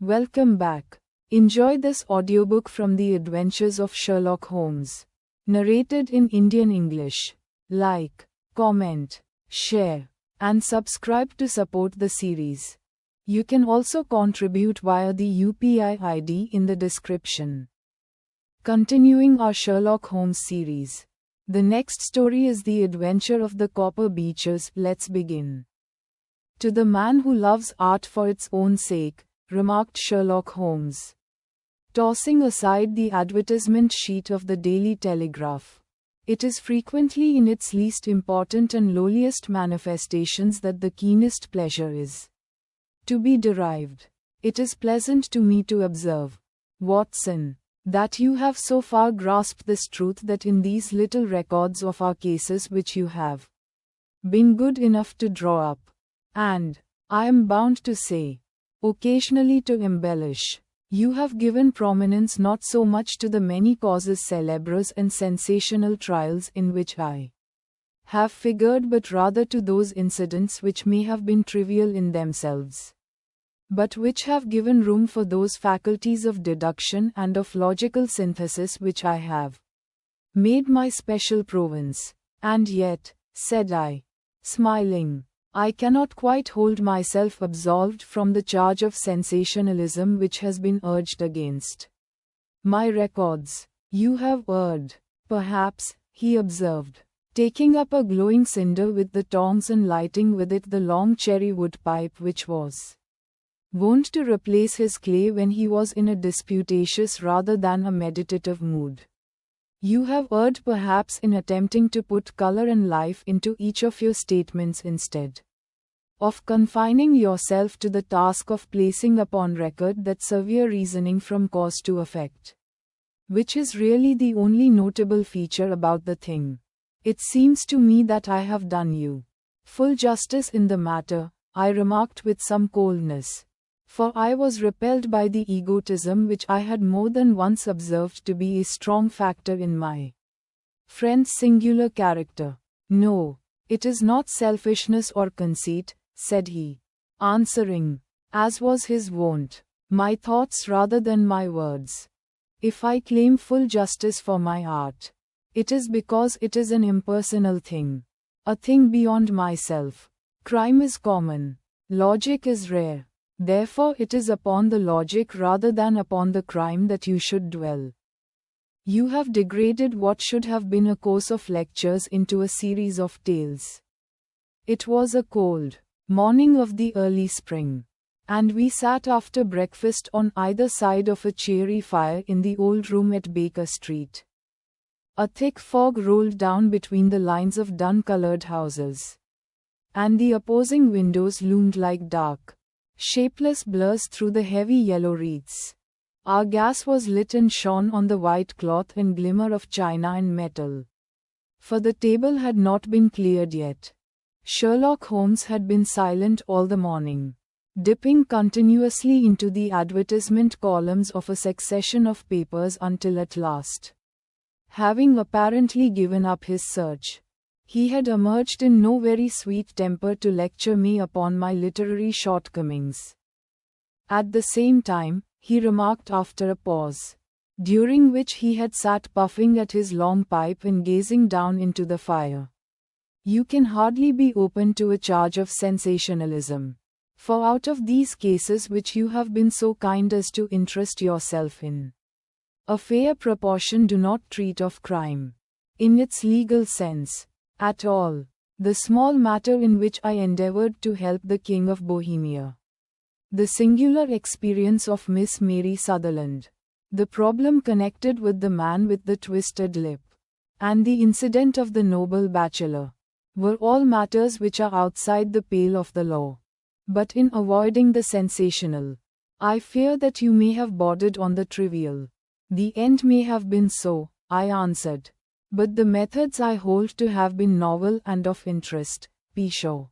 Welcome back. Enjoy this audiobook from the Adventures of Sherlock Holmes, narrated in Indian English. Like, comment, share, and subscribe to support the series. You can also contribute via the UPI ID in the description. Continuing our Sherlock Holmes series. The next story is The Adventure of the Copper Beeches. Let's begin. To the man who loves art for its own sake, remarked Sherlock Holmes, tossing aside the advertisement sheet of the Daily Telegraph. It is frequently in its least important and lowliest manifestations that the keenest pleasure is to be derived. It is pleasant to me to observe, Watson, that you have so far grasped this truth that in these little records of our cases which you have been good enough to draw up, and, I am bound to say, occasionally to embellish, you have given prominence not so much to the many causes célèbres and sensational trials in which I have figured, but rather to those incidents which may have been trivial in themselves, but which have given room for those faculties of deduction and of logical synthesis which I have made my special province. And yet, said I, smiling, I cannot quite hold myself absolved from the charge of sensationalism which has been urged against my records. You have erred, perhaps, he observed, taking up a glowing cinder with the tongs and lighting with it the long cherry wood pipe which was wont to replace his clay when he was in a disputatious rather than a meditative mood. You have erred perhaps in attempting to put color and life into each of your statements instead of confining yourself to the task of placing upon record that severe reasoning from cause to effect, which is really the only notable feature about the thing. It seems to me that I have done you full justice in the matter, I remarked with some coldness, for I was repelled by the egotism which I had more than once observed to be a strong factor in my friend's singular character. No, it is not selfishness or conceit, said he, answering, as was his wont, my thoughts rather than my words. If I claim full justice for my art, it is because it is an impersonal thing, a thing beyond myself. Crime is common, logic is rare, therefore it is upon the logic rather than upon the crime that you should dwell. You have degraded what should have been a course of lectures into a series of tales. It was a cold morning of the early spring, and we sat after breakfast on either side of a cheery fire in the old room at Baker Street. A thick fog rolled down between the lines of dun-colored houses, and the opposing windows loomed like dark, shapeless blurs through the heavy yellow wreaths. Our gas was lit and shone on the white cloth and glimmer of china and metal, for the table had not been cleared yet. Sherlock Holmes had been silent all the morning, dipping continuously into the advertisement columns of a succession of papers until at last, having apparently given up his search, he had emerged in no very sweet temper to lecture me upon my literary shortcomings. At the same time, he remarked after a pause, during which he had sat puffing at his long pipe and gazing down into the fire, you can hardly be open to a charge of sensationalism, for out of these cases which you have been so kind as to interest yourself in, a fair proportion do not treat of crime, in its legal sense, at all. The small matter in which I endeavored to help the King of Bohemia, the singular experience of Miss Mary Sutherland, the problem connected with the man with the twisted lip, and the incident of the noble bachelor, were all matters which are outside the pale of the law. But in avoiding the sensational, I fear that you may have bordered on the trivial. The end may have been so, I answered, but the methods I hold to have been novel and of interest. Pshaw,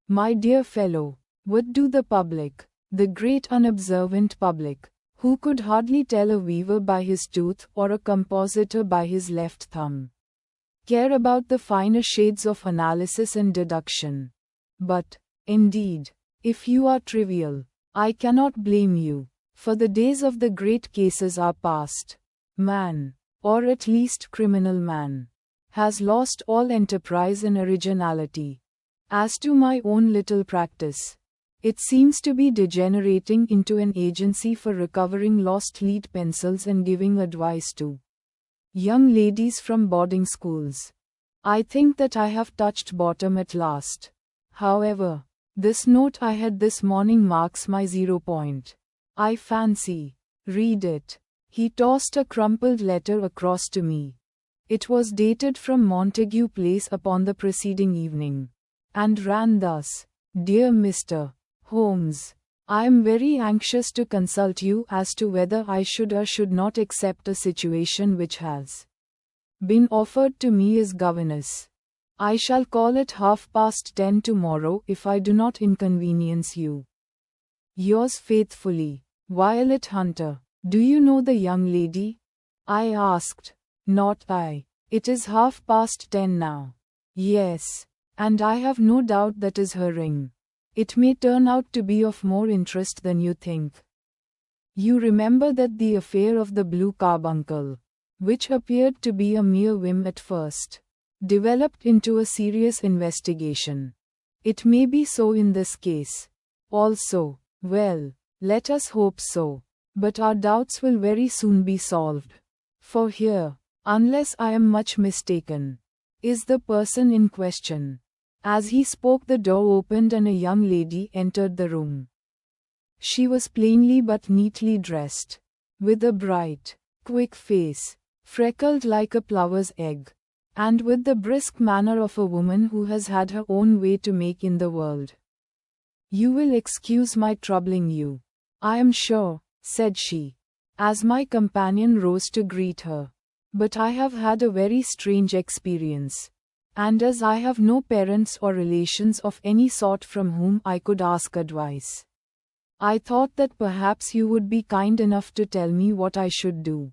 my dear fellow, what do the public, the great unobservant public, who could hardly tell a weaver by his tooth or a compositor by his left thumb, care about the finer shades of analysis and deduction? But, indeed, if you are trivial, I cannot blame you. For the days of the great cases are past. Man, or at least criminal man, has lost all enterprise and originality. As to my own little practice, it seems to be degenerating into an agency for recovering lost lead pencils and giving advice to young ladies from boarding schools. I think that I have touched bottom at last. However, this note I had this morning marks my 0 point. I fancy. Read it. He tossed a crumpled letter across to me. It was dated from Montague Place upon the preceding evening, and ran thus: Dear Mr. Holmes, I am very anxious to consult you as to whether I should or should not accept a situation which has been offered to me as governess. I shall call at 10:30 tomorrow if I do not inconvenience you. Yours faithfully, Violet Hunter. Do you know the young lady? I asked. Not I. It is 10:30 now. Yes, and I have no doubt that is her ring. It may turn out to be of more interest than you think. You remember that the affair of the blue carbuncle, which appeared to be a mere whim at first, developed into a serious investigation. It may be so in this case also. Well, let us hope so. But our doubts will very soon be solved. For here, unless I am much mistaken, is the person in question. As he spoke, the door opened and a young lady entered the room. She was plainly but neatly dressed, with a bright, quick face, freckled like a plover's egg, and with the brisk manner of a woman who has had her own way to make in the world. You will excuse my troubling you, I am sure, said she, as my companion rose to greet her. But I have had a very strange experience, and as I have no parents or relations of any sort from whom I could ask advice, I thought that perhaps you would be kind enough to tell me what I should do.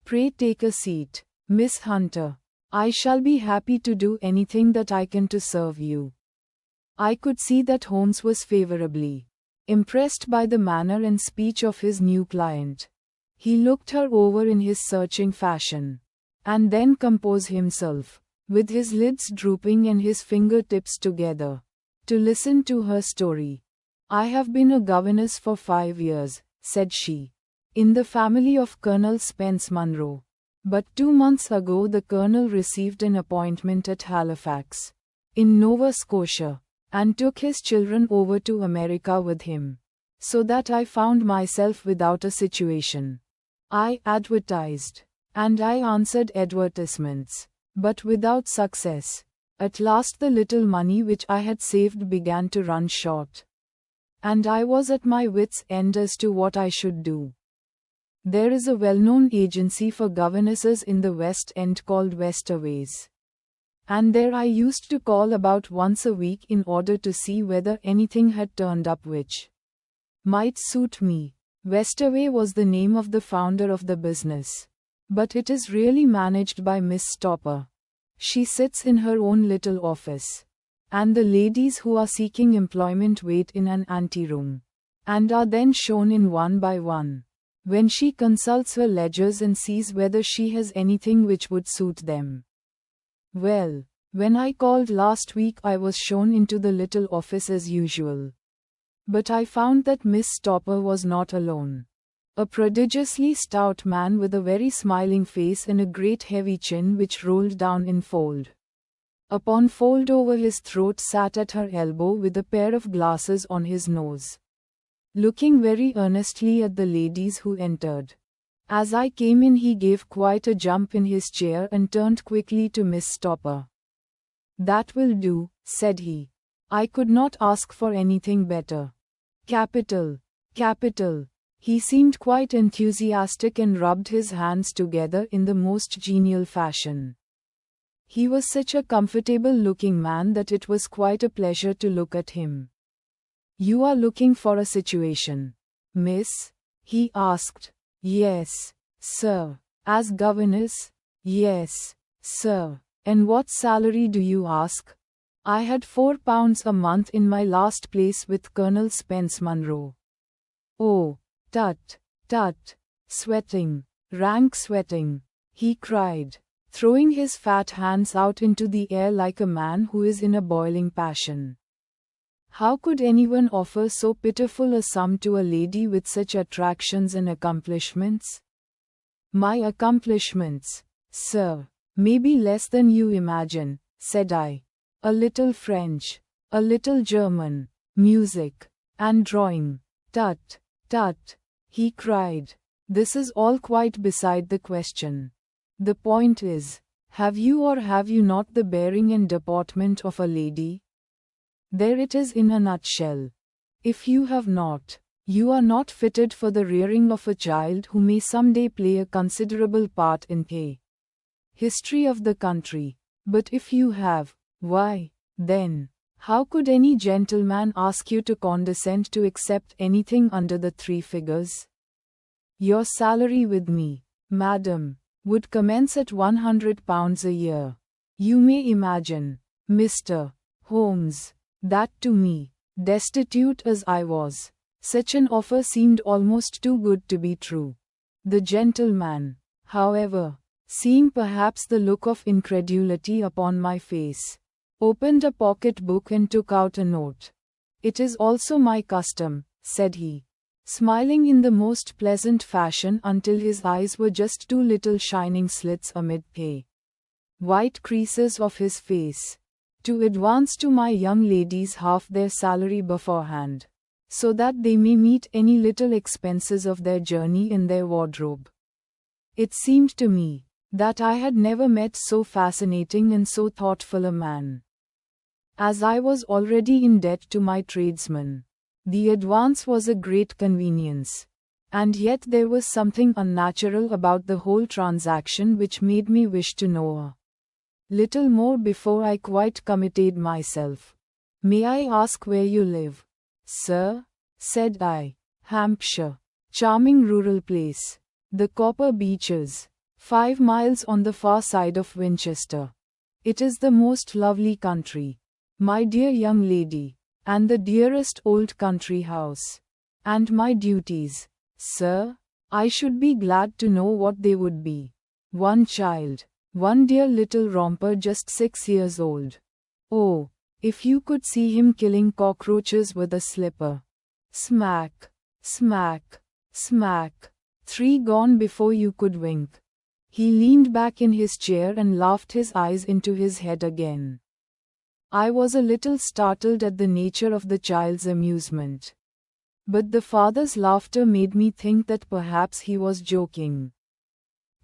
Pray take a seat, Miss Hunter. I shall be happy to do anything that I can to serve you. I could see that Holmes was favorably impressed by the manner and speech of his new client. He looked her over in his searching fashion, and then composed himself, with his lids drooping and his fingertips together, to listen to her story. I have been a governess for 5 years, said she, in the family of Colonel Spence Munro. But 2 months ago the Colonel received an appointment at Halifax, in Nova Scotia, and took his children over to America with him, so that I found myself without a situation. I advertised, and I answered advertisements, but without success. At last the little money which I had saved began to run short, and I was at my wits' end as to what I should do. There is a well-known agency for governesses in the West End called Westerways, and there I used to call about once a week in order to see whether anything had turned up which might suit me. Westerway was the name of the founder of the business, but it is really managed by Miss Stopper. She sits in her own little office, and the ladies who are seeking employment wait in an anteroom, and are then shown in one by one, when she consults her ledgers and sees whether she has anything which would suit them. Well, when I called last week I was shown into the little office as usual. But I found that Miss Stopper was not alone. A prodigiously stout man with a very smiling face and a great heavy chin which rolled down in fold upon fold over his throat sat at her elbow with a pair of glasses on his nose, looking very earnestly at the ladies who entered. As I came in he gave quite a jump in his chair and turned quickly to Miss Stopper. That will do, said he. I could not ask for anything better. Capital, capital. He seemed quite enthusiastic and rubbed his hands together in the most genial fashion. He was such a comfortable-looking man that it was quite a pleasure to look at him. You are looking for a situation, miss? He asked. Yes, sir. As governess? Yes, sir. And what salary do you ask? I had £4 a month in my last place with Colonel Spence Munro. Oh, Tut, tut, sweating, rank sweating, he cried, throwing his fat hands out into the air like a man who is in a boiling passion. How could anyone offer so pitiful a sum to a lady with such attractions and accomplishments? My accomplishments, sir, may be less than you imagine, said I. A little French, a little German, music, and drawing. Tut, tut, he cried. This is all quite beside the question. The point is, have you or have you not the bearing and deportment of a lady? There it is in a nutshell. If you have not, you are not fitted for the rearing of a child who may someday play a considerable part in the history of the country. But if you have, why, then, how could any gentleman ask you to condescend to accept anything under the 3 figures? Your salary with me, madam, would commence at £100 a year. You may imagine, Mr. Holmes, that to me, destitute as I was, such an offer seemed almost too good to be true. The gentleman, however, seeing perhaps the look of incredulity upon my face, opened a pocket-book and took out a note. It is also my custom, said he, smiling in the most pleasant fashion until his eyes were just 2 little shining slits amid the white creases of his face, to advance to my young ladies half their salary beforehand, so that they may meet any little expenses of their journey in their wardrobe. It seemed to me that I had never met so fascinating and so thoughtful a man. As I was already in debt to my tradesman, the advance was a great convenience, and yet there was something unnatural about the whole transaction which made me wish to know a little more before I quite committed myself. May I ask where you live, sir? Said I. Hampshire. Charming rural place. The Copper Beeches, 5 miles on the far side of Winchester. It is the most lovely country, my dear young lady, and the dearest old country house. And my duties, sir? I should be glad to know what they would be. 1 child. 1 dear little romper just 6 years old. Oh, if you could see him killing cockroaches with a slipper. Smack, smack, smack. 3 gone before you could wink. He leaned back in his chair and laughed his eyes into his head again. I was a little startled at the nature of the child's amusement. But the father's laughter made me think that perhaps he was joking.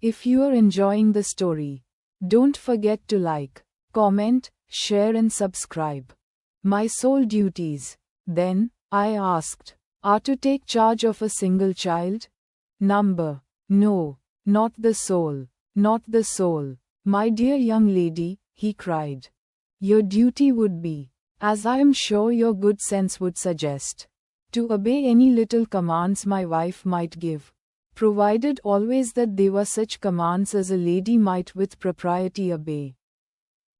If you are enjoying the story, don't forget to like, comment, share and subscribe. My sole duties, then, I asked, are to take charge of a single child? Number. No, not the soul, not the soul. My dear young lady, he cried. Your duty would be, as I am sure your good sense would suggest, to obey any little commands my wife might give, provided always that they were such commands as a lady might with propriety obey.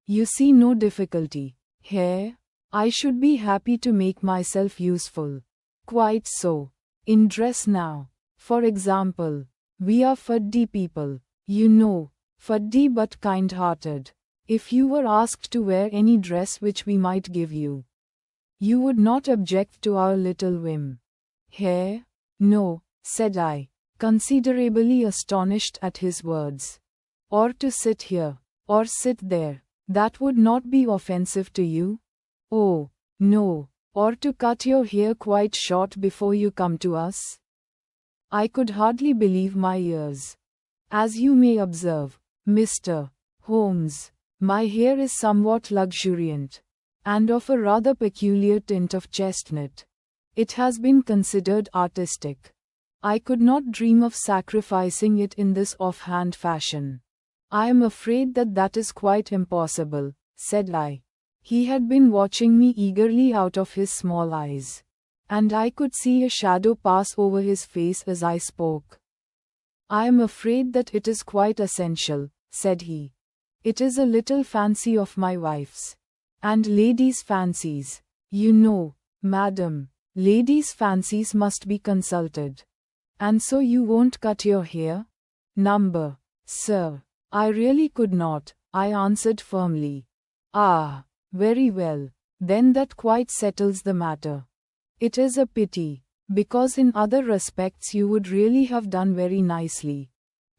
You see no difficulty here. I should be happy to make myself useful. Quite so. In dress now, for example, we are fuddy people, you know, fuddy but kind-hearted. If you were asked to wear any dress which we might give you, you would not object to our little whim. Here? No, said I, considerably astonished at his words. Or to sit here, or sit there, that would not be offensive to you? Oh, no, or to cut your hair quite short before you come to us? I could hardly believe my ears. As you may observe, Mr. Holmes, my hair is somewhat luxuriant, and of a rather peculiar tint of chestnut. It has been considered artistic. I could not dream of sacrificing it in this offhand fashion. I am afraid that that is quite impossible, said I. He had been watching me eagerly out of his small eyes, and I could see a shadow pass over his face as I spoke. I am afraid that it is quite essential, said he. It is a little fancy of my wife's. And ladies' fancies, you know, madam, ladies' fancies must be consulted. And so you won't cut your hair? Number. Sir, I really could not, I answered firmly. Ah, very well, then that quite settles the matter. It is a pity, because in other respects you would really have done very nicely.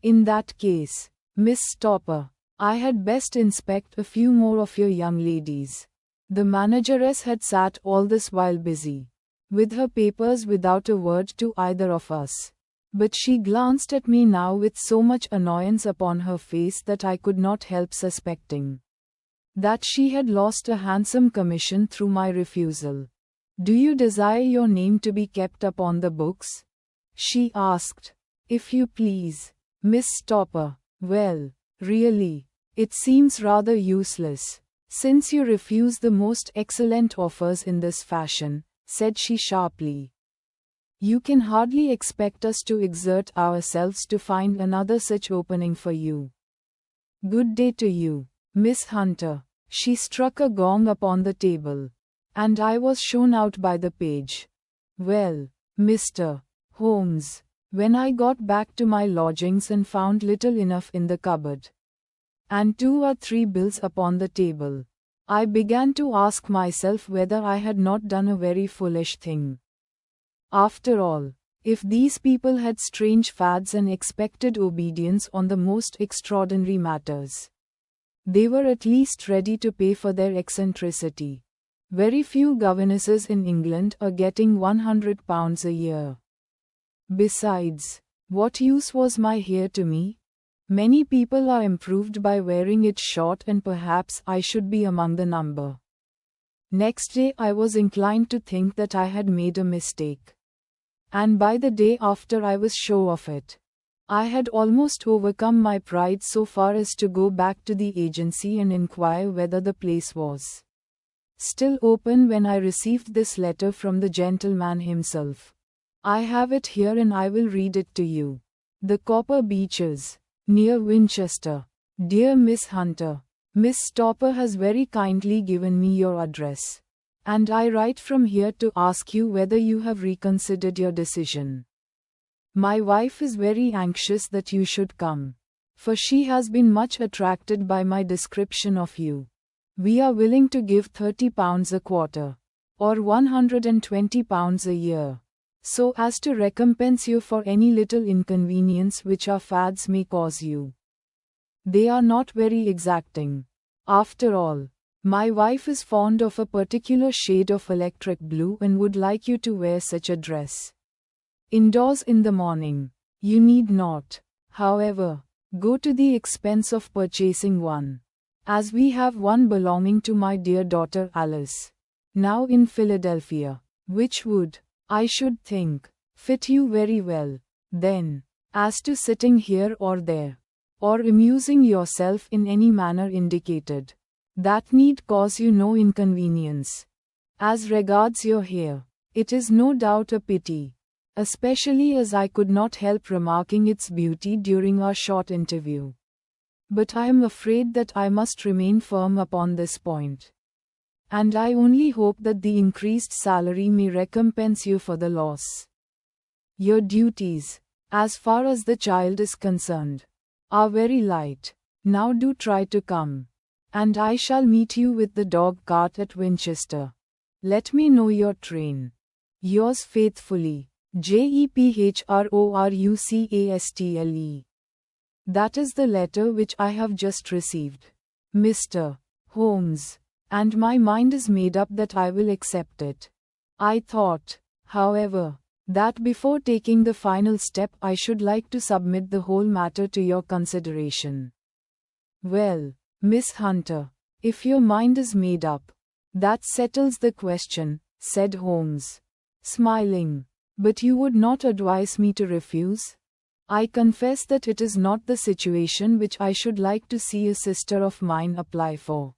In that case, Miss Stopper, I had best inspect a few more of your young ladies. The manageress had sat all this while busy with her papers without a word to either of us. But she glanced at me now with so much annoyance upon her face that I could not help suspecting that she had lost a handsome commission through my refusal. Do you desire your name to be kept upon the books? She asked. If you please, Miss Stopper. Well, really, it seems rather useless, since you refuse the most excellent offers in this fashion, said she sharply. You can hardly expect us to exert ourselves to find another such opening for you. Good day to you, Miss Hunter. She struck a gong upon the table, and I was shown out by the page. Well, Mr. Holmes, when I got back to my lodgings and found little enough in the cupboard, and 2 or 3 bills upon the table, I began to ask myself whether I had not done a very foolish thing. After all, if these people had strange fads and expected obedience on the most extraordinary matters, they were at least ready to pay for their eccentricity. Very few governesses in England are getting £100 a year. Besides, what use was my hair to me? Many people are improved by wearing it short, and perhaps I should be among the number. Next day I was inclined to think that I had made a mistake. And by the day after I was sure of it. I had almost overcome my pride so far as to go back to the agency and inquire whether the place was still open when I received this letter from the gentleman himself. I have it here and I will read it to you. The Copper Beeches, near Winchester. Dear Miss Hunter, Miss Stopper has very kindly given me your address, and I write from here to ask you whether you have reconsidered your decision. My wife is very anxious that you should come, for she has been much attracted by my description of you. We are willing to give £30 a quarter, or £120 a year, so as to recompense you for any little inconvenience which our fads may cause you. They are not very exacting. After all, my wife is fond of a particular shade of electric blue and would like you to wear such a dress indoors in the morning. You need not, however, go to the expense of purchasing one, as we have one belonging to my dear daughter Alice, now in Philadelphia, which would, I should think, fit you very well. Then, as to sitting here or there, or amusing yourself in any manner indicated, that need cause you no inconvenience. As regards your hair, it is no doubt a pity, especially as I could not help remarking its beauty during our short interview. But I am afraid that I must remain firm upon this point. And I only hope that the increased salary may recompense you for the loss. Your duties, as far as the child is concerned, are very light. Now do try to come, and I shall meet you with the dog cart at Winchester. Let me know your train. Yours faithfully, JEPHRORUCASTLE. That is the letter which I have just received, Mr. Holmes, and my mind is made up that I will accept it. I thought, however, that before taking the final step I should like to submit the whole matter to your consideration. Well, Miss Hunter, if your mind is made up, that settles the question, said Holmes, smiling. But you would not advise me to refuse? I confess that it is not the situation which I should like to see a sister of mine apply for.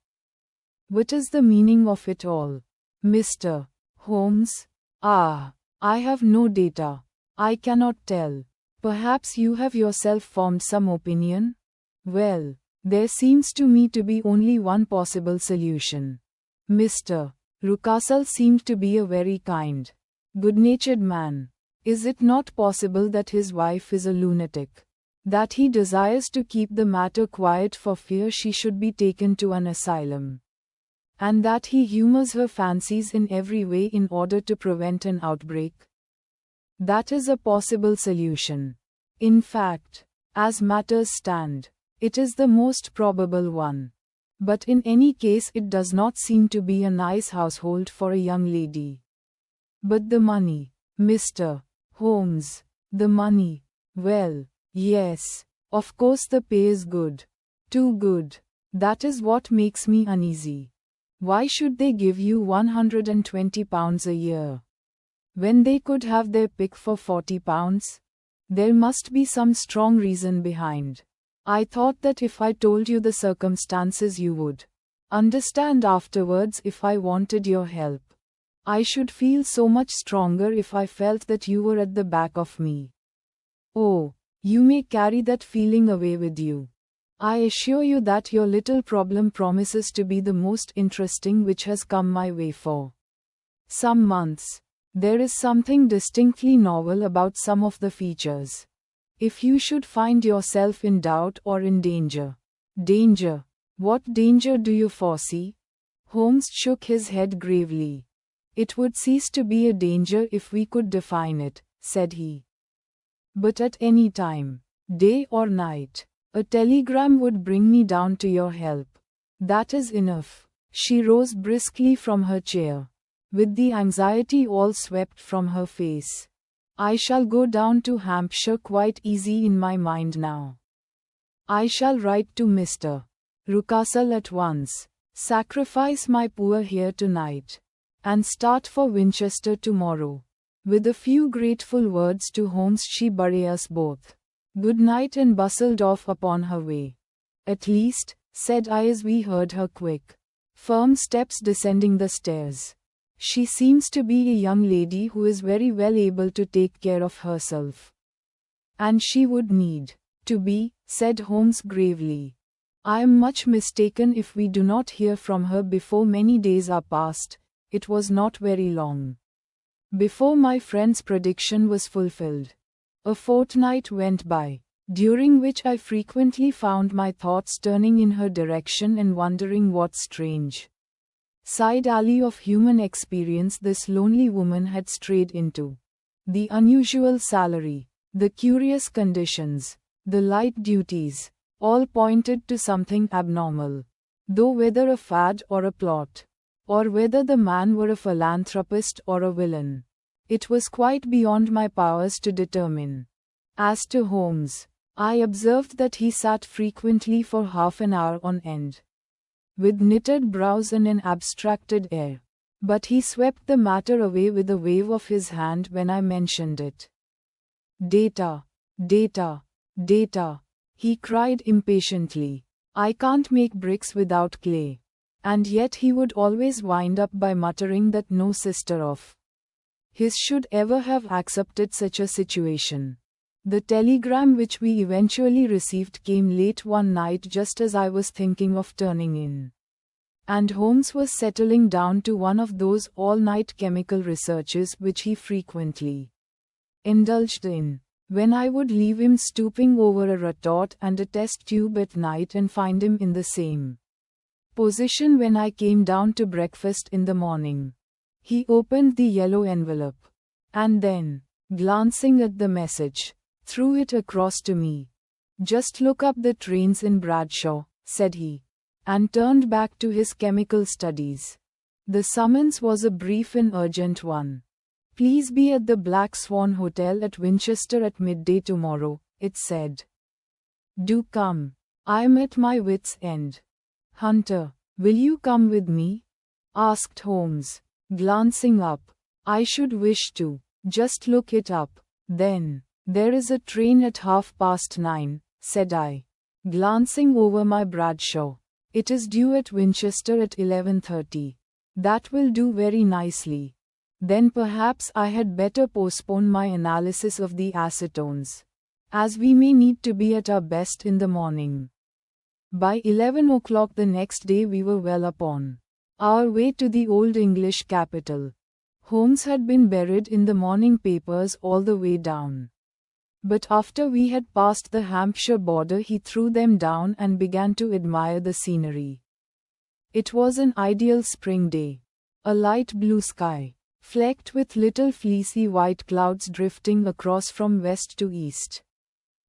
What is the meaning of it all, Mr. Holmes? Ah, I have no data. I cannot tell. Perhaps you have yourself formed some opinion? Well, there seems to me to be only one possible solution. Mr. Rucastle seemed to be a very kind, good-natured man. Is it not possible that his wife is a lunatic? That he desires to keep the matter quiet for fear she should be taken to an asylum? And that he humors her fancies in every way in order to prevent an outbreak? That is a possible solution. In fact, as matters stand, it is the most probable one. But in any case, it does not seem to be a nice household for a young lady. But the money, Mr. Holmes, the money, well, yes, of course the pay is good. Too good. That is what makes me uneasy. Why should they give you £120 a year, when they could have their pick for £40? There must be some strong reason behind. I thought that if I told you the circumstances you would understand afterwards if I wanted your help. I should feel so much stronger if I felt that you were at the back of me. Oh, you may carry that feeling away with you. I assure you that your little problem promises to be the most interesting which has come my way for some months. There is something distinctly novel about some of the features. If you should find yourself in doubt or in danger. Danger? What danger do you foresee? Holmes shook his head gravely. It would cease to be a danger if we could define it, said he. But at any time, day or night, a telegram would bring me down to your help. That is enough. She rose briskly from her chair, with the anxiety all swept from her face. I shall go down to Hampshire quite easy in my mind now. I shall write to Mr. Rucastle at once, sacrifice my poor hair tonight, and start for Winchester tomorrow. With a few grateful words to Holmes she bade us both good night and bustled off upon her way. At least, said I as we heard her quick, firm steps descending the stairs. She seems to be a young lady who is very well able to take care of herself. And she would need to be, said Holmes gravely. I am much mistaken if we do not hear from her before many days are past. It was not very long before my friend's prediction was fulfilled. A fortnight went by, during which I frequently found my thoughts turning in her direction and wondering what strange side alley of human experience this lonely woman had strayed into. The unusual salary, the curious conditions, the light duties, all pointed to something abnormal. Though whether a fad or a plot, or whether the man were a philanthropist or a villain, it was quite beyond my powers to determine. As to Holmes, I observed that he sat frequently for half an hour on end, with knitted brows and an abstracted air. But he swept the matter away with a wave of his hand when I mentioned it. Data, data, data, he cried impatiently. I can't make bricks without clay. And yet he would always wind up by muttering that no sister of his should ever have accepted such a situation. The telegram which we eventually received came late one night just as I was thinking of turning in. And Holmes was settling down to one of those all-night chemical researches which he frequently indulged in, when I would leave him stooping over a retort and a test tube at night and find him in the same position when I came down to breakfast in the morning. He opened the yellow envelope, and then, glancing at the message, threw it across to me. Just look up the trains in Bradshaw, said he, and turned back to his chemical studies. The summons was a brief and urgent one. Please be at the Black Swan Hotel at Winchester at midday tomorrow, it said. Do come. I am at my wits' end. Hunter, will you come with me? Asked Holmes, glancing up. I should wish to. Just look it up. Then, there is a train at 9:30, said I, glancing over my Bradshaw. It is due at Winchester at 11:30. That will do very nicely. Then perhaps I had better postpone my analysis of the acetones, as we may need to be at our best in the morning. By 11 o'clock the next day we were well upon our way to the Old English capital. Holmes had been buried in the morning papers all the way down. But after we had passed the Hampshire border, he threw them down and began to admire the scenery. It was an ideal spring day. A light blue sky, flecked with little fleecy white clouds drifting across from west to east.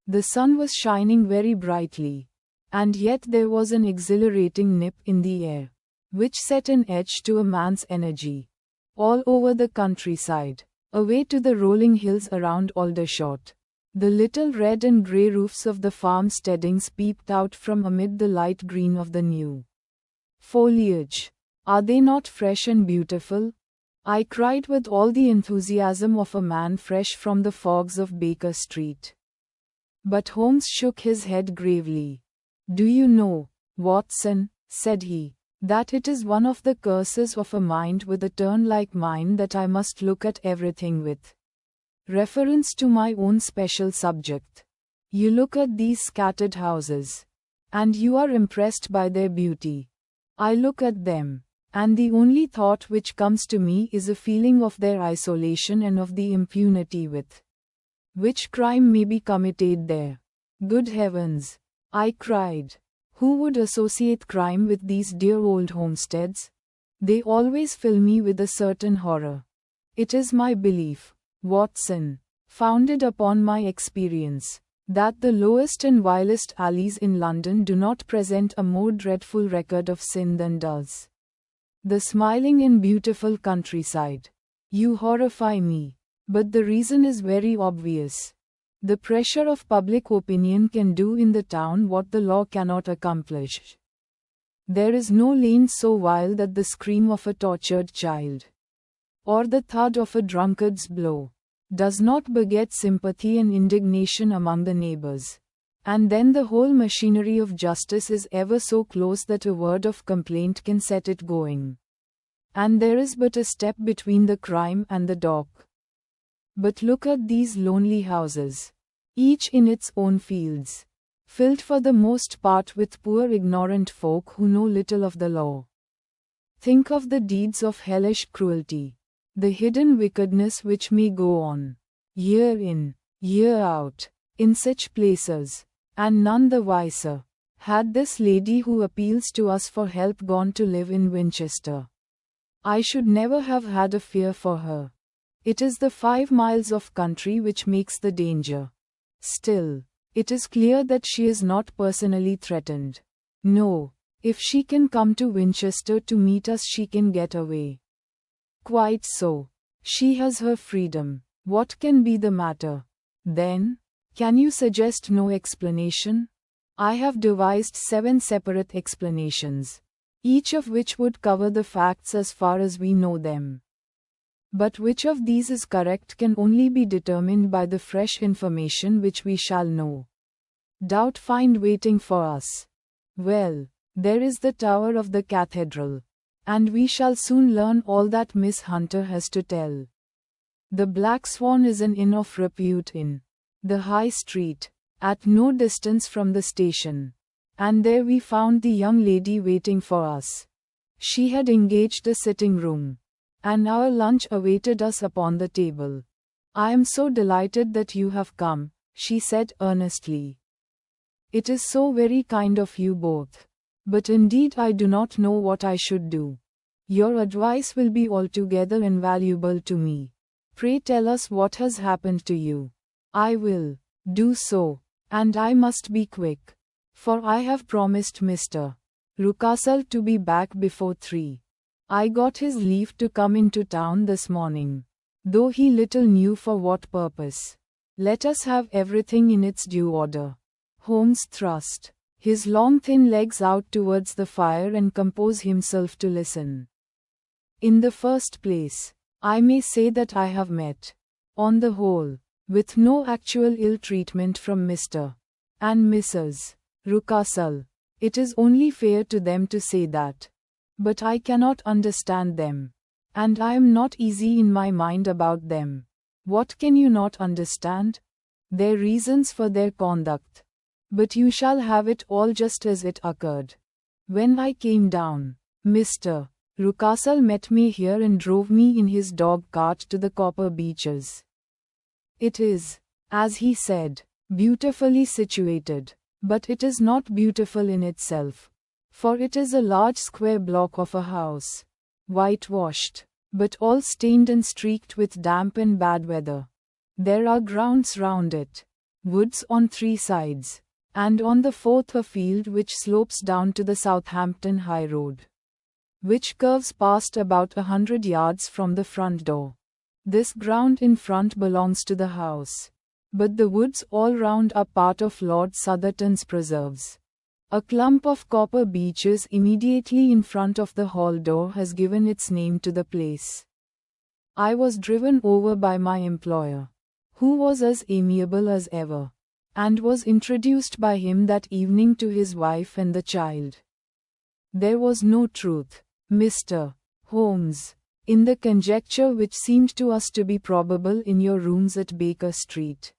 The sun was shining very brightly, and yet there was an exhilarating nip in the air, which set an edge to a man's energy. All over the countryside, away to the rolling hills around Aldershot, the little red and grey roofs of the farmsteadings peeped out from amid the light green of the new foliage. Are they not fresh and beautiful? I cried with all the enthusiasm of a man fresh from the fogs of Baker Street. But Holmes shook his head gravely. Do you know, Watson, said he, that it is one of the curses of a mind with a turn like mine that I must look at everything with reference to my own special subject. You look at these scattered houses, and you are impressed by their beauty. I look at them, and the only thought which comes to me is a feeling of their isolation and of the impunity with which crime may be committed there. Good heavens! I cried. Who would associate crime with these dear old homesteads? They always fill me with a certain horror. It is my belief, Watson, founded upon my experience, that the lowest and vilest alleys in London do not present a more dreadful record of sin than does the smiling and beautiful countryside. You horrify me, but the reason is very obvious. The pressure of public opinion can do in the town what the law cannot accomplish. There is no lane so vile that the scream of a tortured child, or the thud of a drunkard's blow, does not beget sympathy and indignation among the neighbors. And then the whole machinery of justice is ever so close that a word of complaint can set it going. And there is but a step between the crime and the dock. But look at these lonely houses, each in its own fields, filled for the most part with poor ignorant folk who know little of the law. Think of the deeds of hellish cruelty, the hidden wickedness which may go on, year in, year out, in such places, and none the wiser, had this lady who appeals to us for help gone to live in Winchester. I should never have had a fear for her. It is the 5 miles of country which makes the danger. Still, it is clear that she is not personally threatened. No, if she can come to Winchester to meet us, she can get away. Quite so. She has her freedom. What can be the matter? Then, can you suggest no explanation? I have devised 7 separate explanations, each of which would cover the facts as far as we know them. But which of these is correct can only be determined by the fresh information which we shall know. Doubt find waiting for us. Well, there is the tower of the cathedral, and we shall soon learn all that Miss Hunter has to tell. The Black Swan is an inn of repute in the High Street, at no distance from the station, and there we found the young lady waiting for us. She had engaged a sitting room, and our lunch awaited us upon the table. I am so delighted that you have come, she said earnestly. It is so very kind of you both. But indeed I do not know what I should do. Your advice will be altogether invaluable to me. Pray tell us what has happened to you. I will do so, and I must be quick, for I have promised Mr. Rucastle to be back before 3. I got his leave to come into town this morning, though he little knew for what purpose. Let us have everything in its due order. Holmes thrust his long thin legs out towards the fire and composed himself to listen. In the first place, I may say that I have met, on the whole, with no actual ill treatment from Mr. and Mrs. Rucastle. It is only fair to them to say that. But I cannot understand them, and I am not easy in my mind about them. What can you not understand? Their reasons for their conduct. But you shall have it all just as it occurred. When I came down, Mr. Rucastle met me here and drove me in his dog cart to the Copper Beeches. It is, as he said, beautifully situated, but it is not beautiful in itself, for it is a large square block of a house, whitewashed, but all stained and streaked with damp and bad weather. There are grounds round it, woods on 3 sides, and on the 4th a field which slopes down to the Southampton High Road, which curves past about 100 yards from the front door. This ground in front belongs to the house, but the woods all round are part of Lord Southerton's preserves. A clump of copper beeches immediately in front of the hall door has given its name to the place. I was driven over by my employer, who was as amiable as ever, and was introduced by him that evening to his wife and the child. There was no truth, Mr. Holmes, in the conjecture which seemed to us to be probable in your rooms at Baker Street.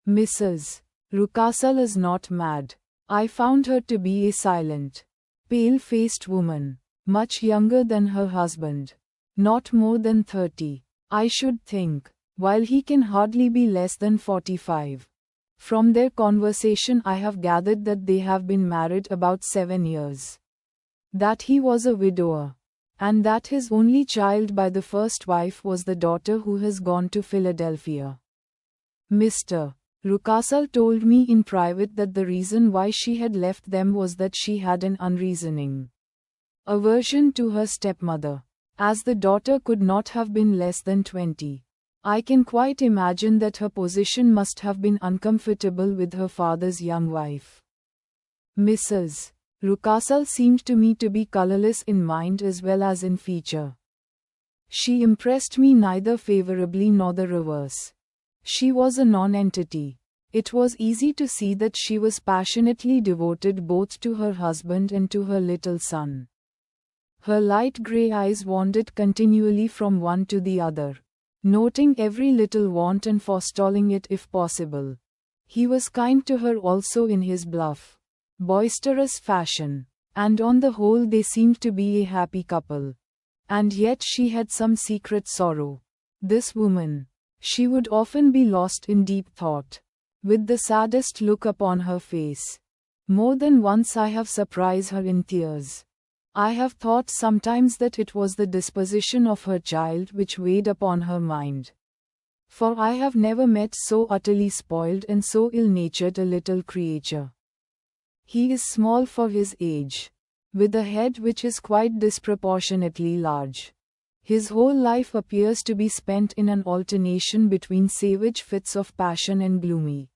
Mrs. Rucastle is not mad. I found her to be a silent, pale-faced woman, much younger than her husband, not more than 30, I should think, while he can hardly be less than 45. From their conversation I have gathered that they have been married about 7 years. That he was a widower, and that his only child by the first wife was the daughter who has gone to Philadelphia. Mr. Rucastle told me in private that the reason why she had left them was that she had an unreasoning aversion to her stepmother, as the daughter could not have been less than 20. I can quite imagine that her position must have been uncomfortable with her father's young wife. Mrs. Rucastle seemed to me to be colorless in mind as well as in feature. She impressed me neither favorably nor the reverse. She was a non-entity. It was easy to see that she was passionately devoted both to her husband and to her little son. Her light grey eyes wandered continually from one to the other, noting every little want and forestalling it if possible. He was kind to her also in his bluff, boisterous fashion, and on the whole they seemed to be a happy couple. And yet she had some secret sorrow. This woman, she would often be lost in deep thought, with the saddest look upon her face. More than once I have surprised her in tears. I have thought sometimes that it was the disposition of her child which weighed upon her mind. For I have never met so utterly spoiled and so ill-natured a little creature. He is small for his age, with a head which is quite disproportionately large. His whole life appears to be spent in an alternation between savage fits of passion and gloomy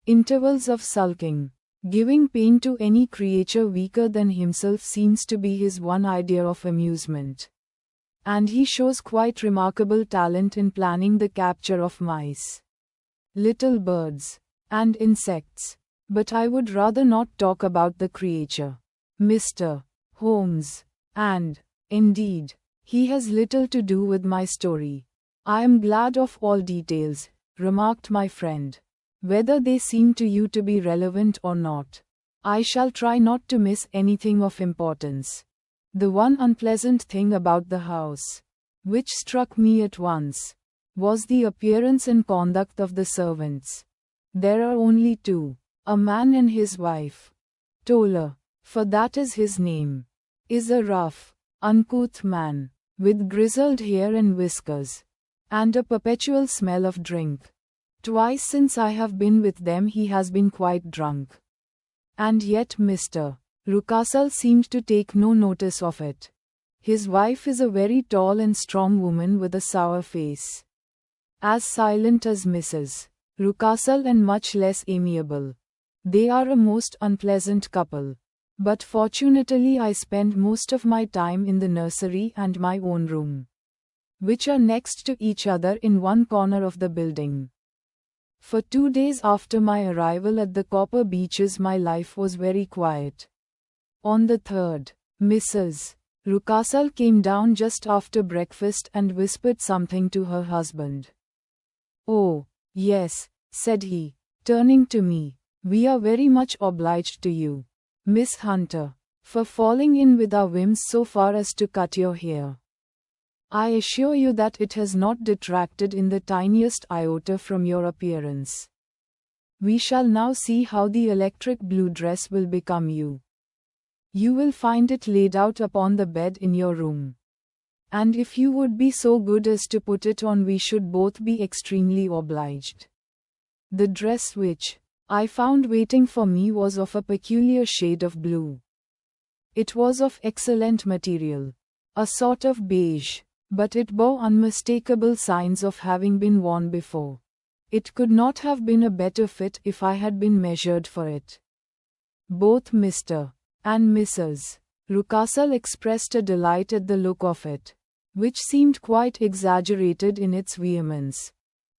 intervals of sulking. Giving pain to any creature weaker than himself seems to be his one idea of amusement. And he shows quite remarkable talent in planning the capture of mice, little birds, and insects. But I would rather not talk about the creature, Mr. Holmes, and, indeed, he has little to do with my story. I am glad of all details, remarked my friend. Whether they seem to you to be relevant or not, I shall try not to miss anything of importance. The one unpleasant thing about the house, which struck me at once, was the appearance and conduct of the servants. There are only 2, a man and his wife. Toller, for that is his name, is a rough, uncouth man, with grizzled hair and whiskers, and a perpetual smell of drink. Twice since I have been with them he has been quite drunk. And yet Mr. Rucastle seemed to take no notice of it. His wife is a very tall and strong woman with a sour face, as silent as Mrs. Rucastle and much less amiable. They are a most unpleasant couple. But fortunately I spend most of my time in the nursery and my own room, which are next to each other in one corner of the building. For 2 days after my arrival at the Copper Beeches my life was very quiet. On the 3rd, Mrs. Rucastle came down just after breakfast and whispered something to her husband. "Oh, yes," said he, turning to me, "we are very much obliged to you, Miss Hunter. for falling in with our whims so far as to cut your hair. I assure you that it has not detracted in the tiniest iota from your appearance. We shall now see how the electric blue dress will become you. You will find it laid out upon the bed in your room. And if you would be so good as to put it on, we should both be extremely obliged. The dress which I found waiting for me was of a peculiar shade of blue. It was of excellent material, a sort of beige, but it bore unmistakable signs of having been worn before. It could not have been a better fit if I had been measured for it. Both Mr. and Mrs. Rucastle expressed a delight at the look of it, which seemed quite exaggerated in its vehemence.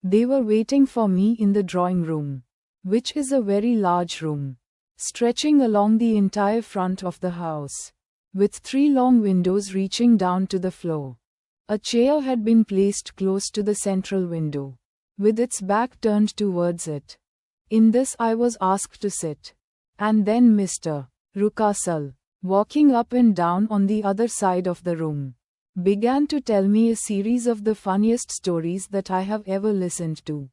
They were waiting for me in the drawing room, which is a very large room, stretching along the entire front of the house, with 3 long windows reaching down to the floor. A chair had been placed close to the central window, with its back turned towards it. In this I was asked to sit, and then Mr. Rucastle, walking up and down on the other side of the room, began to tell me a series of the funniest stories that I have ever listened to.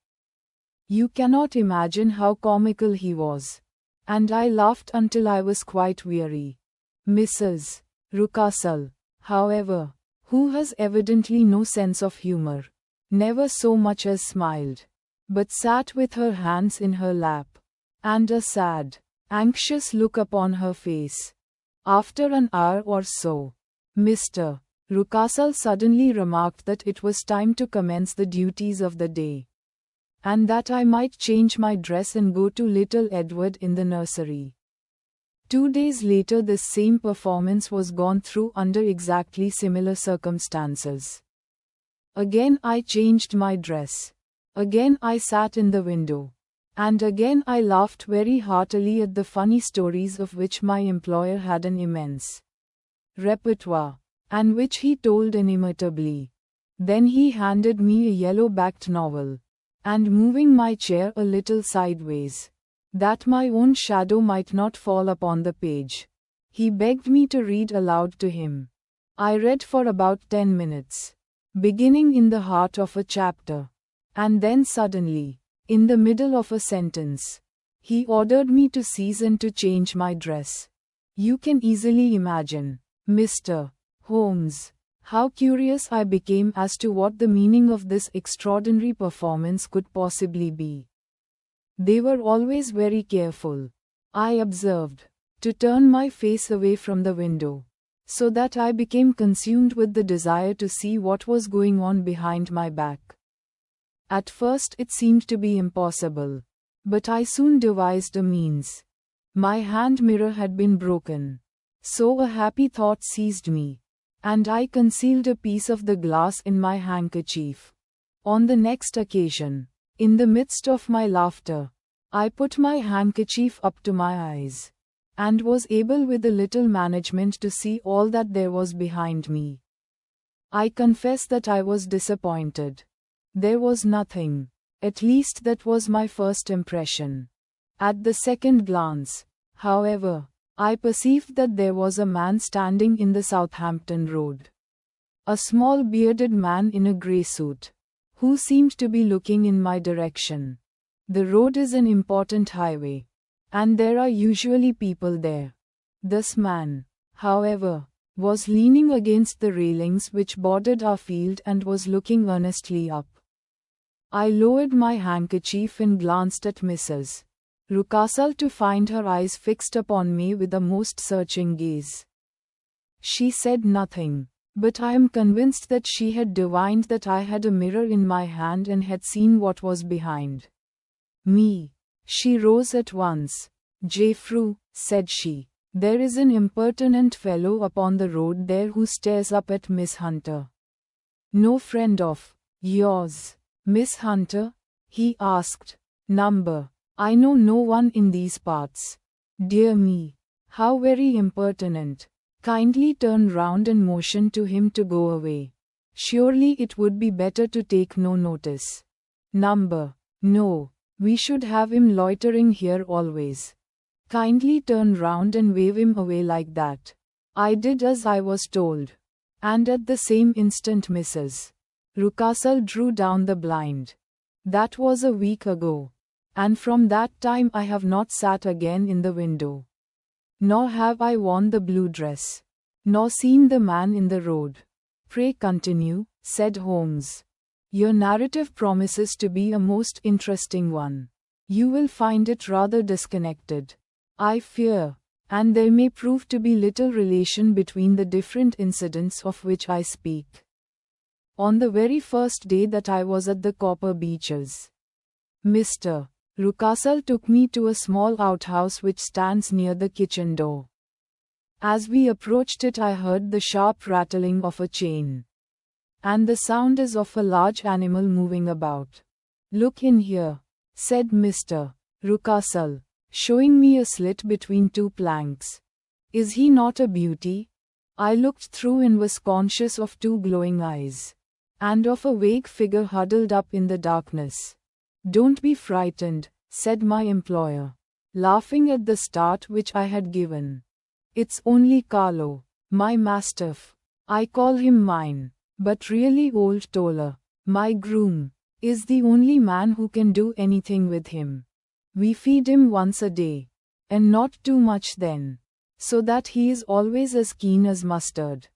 You cannot imagine how comical he was, and I laughed until I was quite weary. Mrs. Rucastle, however, who has evidently no sense of humor, never so much as smiled, but sat with her hands in her lap, and a sad, anxious look upon her face. After an hour or so, Mr. Rucastle suddenly remarked that it was time to commence the duties of the day, and that I might change my dress and go to little Edward in the nursery. 2 days later this same performance was gone through under exactly similar circumstances. Again I changed my dress. Again I sat in the window. And again I laughed very heartily at the funny stories of which my employer had an immense repertoire, and which he told inimitably. Then he handed me a yellow-backed novel, and moving my chair a little sideways, that my own shadow might not fall upon the page, he begged me to read aloud to him. I read for about 10 minutes, beginning in the heart of a chapter, and then suddenly, in the middle of a sentence, he ordered me to cease and to change my dress. You can easily imagine, Mr. Holmes, how curious I became as to what the meaning of this extraordinary performance could possibly be. They were always very careful, I observed, to turn my face away from the window, so that I became consumed with the desire to see what was going on behind my back. At first it seemed to be impossible, but I soon devised a means. My hand mirror had been broken, so a happy thought seized me, and I concealed a piece of the glass in my handkerchief. On the next occasion, in the midst of my laughter, I put my handkerchief up to my eyes, and was able with a little management to see all that there was behind me. I confess that I was disappointed. There was nothing, at least that was my first impression. At the second glance, however, I perceived that there was a man standing in the Southampton Road. A small bearded man in a grey suit, who seemed to be looking in my direction. The road is an important highway, and there are usually people there. This man, however, was leaning against the railings which bordered our field and was looking earnestly up. I lowered my handkerchief and glanced at Mrs. Rucastle to find her eyes fixed upon me with a most searching gaze. She said nothing, but I am convinced that she had divined that I had a mirror in my hand and had seen what was behind me. She rose at once. "Jeffrew," said she, "there is an impertinent fellow upon the road there who stares up at Miss Hunter." "No friend of yours, Miss Hunter?" he asked. "Number, I know no one in these parts." "Dear me, how very impertinent. Kindly turn round and motion to him to go away. Surely it would be better to take no notice." "Number, no, we should have him loitering here always. Kindly turn round and wave him away like that." I did as I was told. And at the same instant Mrs. Rucastle drew down the blind. That was a week ago. And from that time I have not sat again in the window. Nor have I worn the blue dress. Nor seen the man in the road. "Pray continue," said Holmes. "Your narrative promises to be a most interesting one. You will find it rather disconnected, I fear, and there may prove to be little relation between the different incidents of which I speak. On the very first day that I was at the Copper Beeches, Mr. Rucastle took me to a small outhouse which stands near the kitchen door. As we approached it, I heard the sharp rattling of a chain. And the sound is of a large animal moving about. "Look in here," said Mr. Rucastle, showing me a slit between two planks. "Is he not a beauty?" I looked through and was conscious of two glowing eyes. And of a vague figure huddled up in the darkness. "Don't be frightened," said my employer, laughing at the start which I had given. "It's only Carlo, my mastiff. I call him mine, but really old Toller, my groom, is the only man who can do anything with him. We feed him once a day, and not too much then, so that he is always as keen as mustard.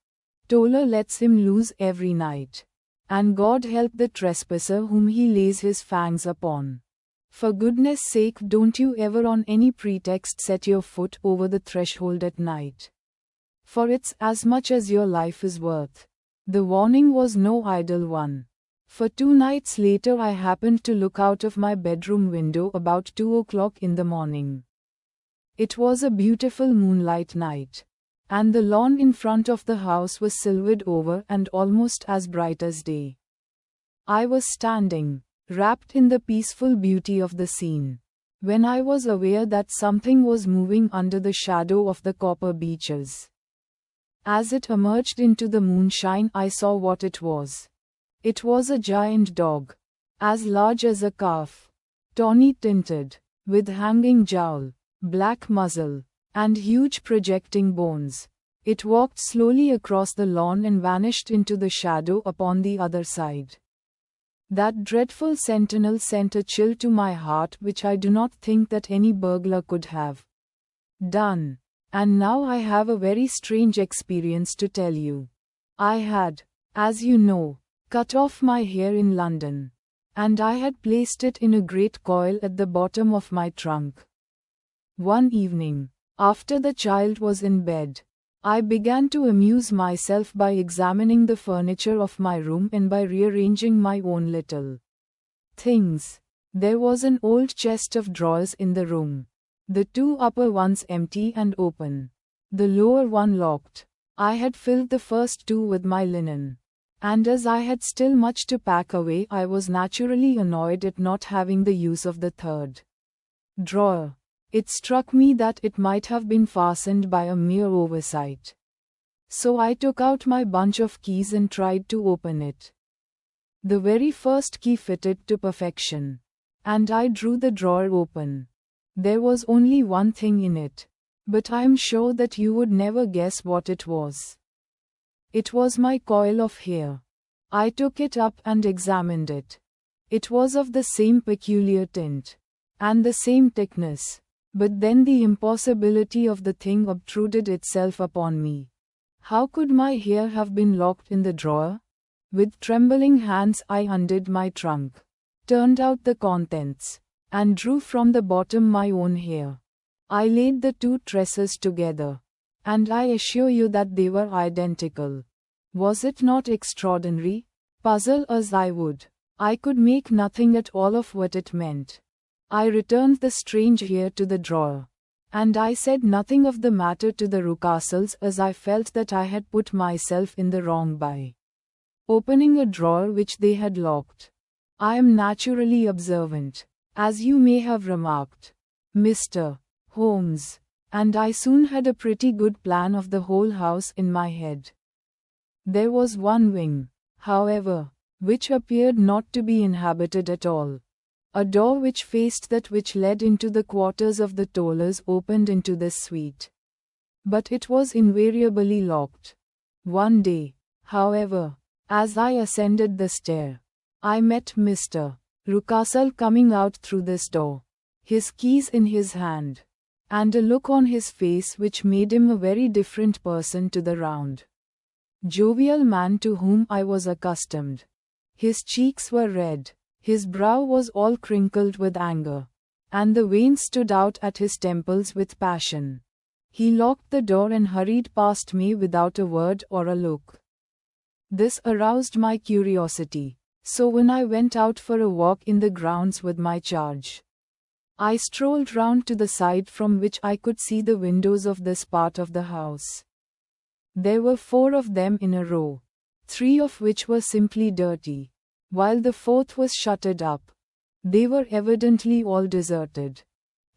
Toller lets him loose every night. And God help the trespasser whom he lays his fangs upon. For goodness sake, don't you ever on any pretext set your foot over the threshold at night. For it's as much as your life is worth." The warning was no idle one. For 2 nights later I happened to look out of my bedroom window about 2 o'clock in the morning. It was a beautiful moonlight night. And the lawn in front of the house was silvered over and almost as bright as day. I was standing, wrapped in the peaceful beauty of the scene, when I was aware that something was moving under the shadow of the Copper Beeches. As it emerged into the moonshine, I saw what it was. It was a giant dog, as large as a calf, tawny tinted, with hanging jowl, black muzzle, and huge projecting bones. It walked slowly across the lawn and vanished into the shadow upon the other side. That dreadful sentinel sent a chill to my heart which I do not think that any burglar could have done. And now I have a very strange experience to tell you. I had, as you know, cut off my hair in London, and I had placed it in a great coil at the bottom of my trunk. One evening, after the child was in bed, I began to amuse myself by examining the furniture of my room and by rearranging my own little things. There was an old chest of drawers in the room, the 2 upper ones empty and open, the lower one locked. I had filled the first 2 with my linen, and as I had still much to pack away, I was naturally annoyed at not having the use of the 3rd drawer. It struck me that it might have been fastened by a mere oversight. So I took out my bunch of keys and tried to open it. The very first key fitted to perfection, and I drew the drawer open. There was only one thing in it, but I am sure that you would never guess what it was. It was my coil of hair. I took it up and examined it. It was of the same peculiar tint, and the same thickness. But then the impossibility of the thing obtruded itself upon me. How could my hair have been locked in the drawer? With trembling hands I undid my trunk, turned out the contents, and drew from the bottom my own hair. I laid the 2 tresses together, and I assure you that they were identical. Was it not extraordinary? Puzzle as I would, I could make nothing at all of what it meant. I returned the strange hair to the drawer, and I said nothing of the matter to the Rucastles, as I felt that I had put myself in the wrong by opening a drawer which they had locked. I am naturally observant, as you may have remarked, Mr. Holmes, and I soon had a pretty good plan of the whole house in my head. There was one wing, however, which appeared not to be inhabited at all. A door which faced that which led into the quarters of the tollers opened into this suite. But it was invariably locked. One day, however, as I ascended the stair, I met Mr. Rucastle coming out through this door, his keys in his hand, and a look on his face which made him a very different person to the round, jovial man to whom I was accustomed. His cheeks were red, his brow was all crinkled with anger, and the veins stood out at his temples with passion. He locked the door and hurried past me without a word or a look. This aroused my curiosity, so when I went out for a walk in the grounds with my charge, I strolled round to the side from which I could see the windows of this part of the house. There were 4 of them in a row, 3 of which were simply dirty, while the 4th was shuttered up. They were evidently all deserted.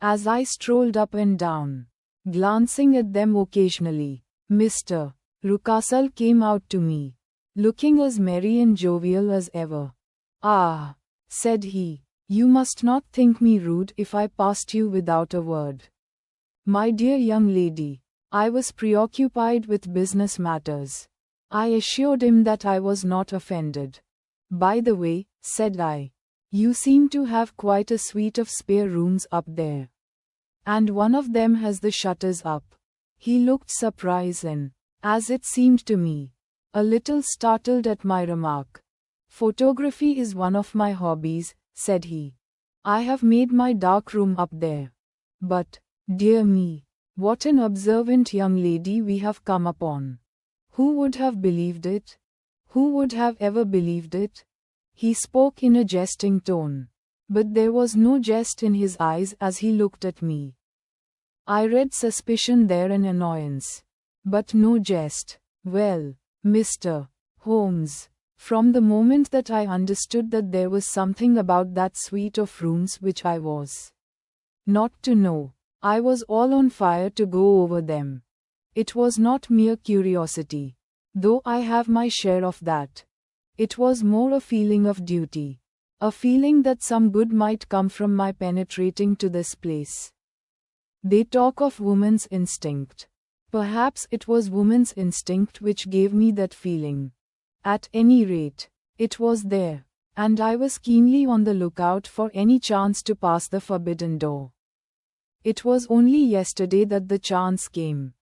As I strolled up and down, glancing at them occasionally, Mr. Rucastle came out to me, looking as merry and jovial as ever. "Ah," said he, "you must not think me rude if I passed you without a word. My dear young lady, I was preoccupied with business matters." I assured him that I was not offended. "By the way," said I, "you seem to have quite a suite of spare rooms up there. And one of them has the shutters up." He looked surprised and, as it seemed to me, a little startled at my remark. "Photography is one of my hobbies," said he. "I have made my dark room up there. But, dear me, what an observant young lady we have come upon. Who would have believed it? Who would have ever believed it?" He spoke in a jesting tone, but there was no jest in his eyes as he looked at me. I read suspicion there and annoyance, but no jest. Well, Mr. Holmes, from the moment that I understood that there was something about that suite of rooms which I was not to know, I was all on fire to go over them. It was not mere curiosity, though I have my share of that. It was more a feeling of duty, a feeling that some good might come from my penetrating to this place. They talk of woman's instinct. Perhaps it was woman's instinct which gave me that feeling. At any rate, it was there, and I was keenly on the lookout for any chance to pass the forbidden door. It was only yesterday that the chance came.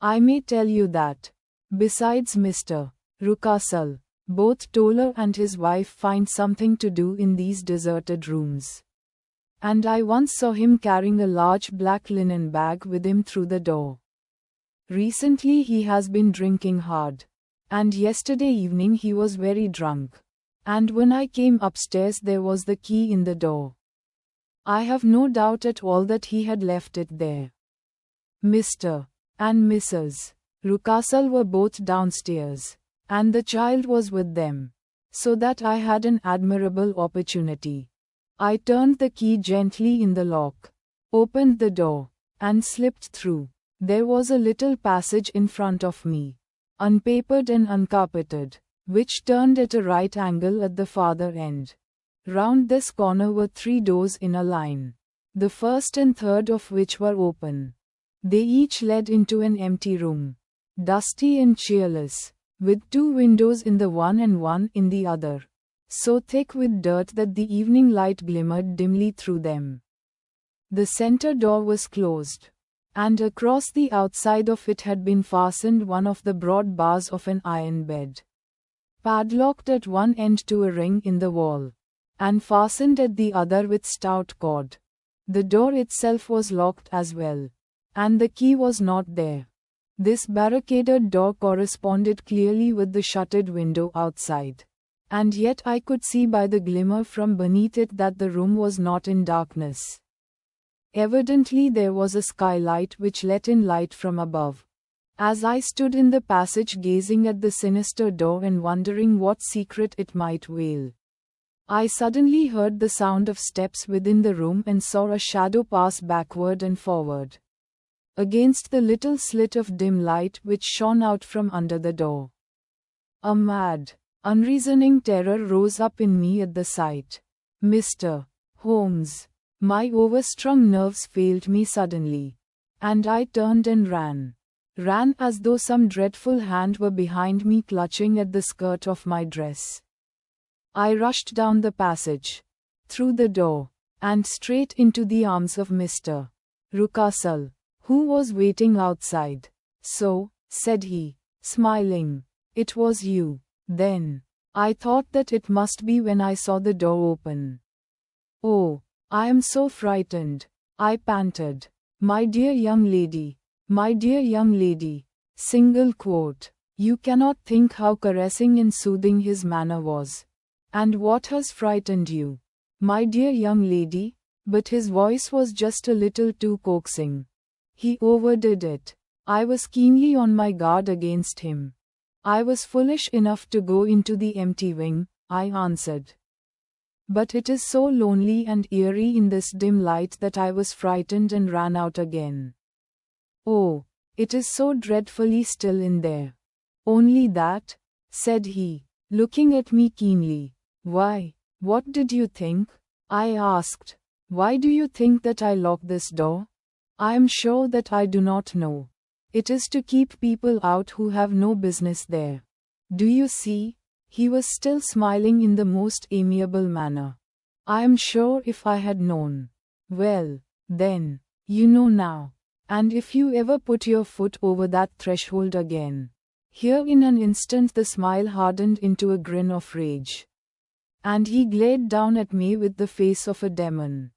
I may tell you that, besides Mr. Rucastle, both Toller and his wife find something to do in these deserted rooms. And I once saw him carrying a large black linen bag with him through the door. Recently he has been drinking hard, and yesterday evening he was very drunk. And when I came upstairs there was the key in the door. I have no doubt at all that he had left it there. Mr. and Mrs. Rucastle were both downstairs, and the child was with them, so that I had an admirable opportunity. I turned the key gently in the lock, opened the door, and slipped through. There was a little passage in front of me, unpapered and uncarpeted, which turned at a right angle at the farther end. Round this corner were 3 doors in a line, the first and third of which were open. They each led into an empty room, dusty and cheerless, with 2 windows in the one and one in the other, so thick with dirt that the evening light glimmered dimly through them. The center door was closed, and across the outside of it had been fastened one of the broad bars of an iron bed, padlocked at one end to a ring in the wall, and fastened at the other with stout cord. The door itself was locked as well, and the key was not there. This barricaded door corresponded clearly with the shuttered window outside, and yet I could see by the glimmer from beneath it that the room was not in darkness. Evidently there was a skylight which let in light from above. As I stood in the passage gazing at the sinister door and wondering what secret it might veil, I suddenly heard the sound of steps within the room and saw a shadow pass backward and forward against the little slit of dim light which shone out from under the door. A mad, unreasoning terror rose up in me at the sight. Mr. Holmes. My overstrung nerves failed me suddenly. And I turned and ran. Ran as though some dreadful hand were behind me clutching at the skirt of my dress. I rushed down the passage, through the door, and straight into the arms of Mr. Rucastle, who was waiting outside. "So," said he, smiling, "it was you, then." I thought that it must be when I saw the door open. "Oh, I am so frightened," I panted. "My dear young lady, my dear young lady." Single quote. You cannot think how caressing and soothing his manner was. "And what has frightened you, my dear young lady?" But his voice was just a little too coaxing. He overdid it. I was keenly on my guard against him. "I was foolish enough to go into the empty wing," I answered. "But it is so lonely and eerie in this dim light that I was frightened and ran out again." "Oh, it is so dreadfully still in there." "Only that?" said he, looking at me keenly. "Why, what did you think?" I asked. "Why do you think that I locked this door?" "I am sure that I do not know. It is to keep people out who have no business there. Do you see?" He was still smiling in the most amiable manner. "I am sure if I had known." "Well, then, you know now. And if you ever put your foot over that threshold again." Here in an instant the smile hardened into a grin of rage. And he glared down at me with the face of a demon.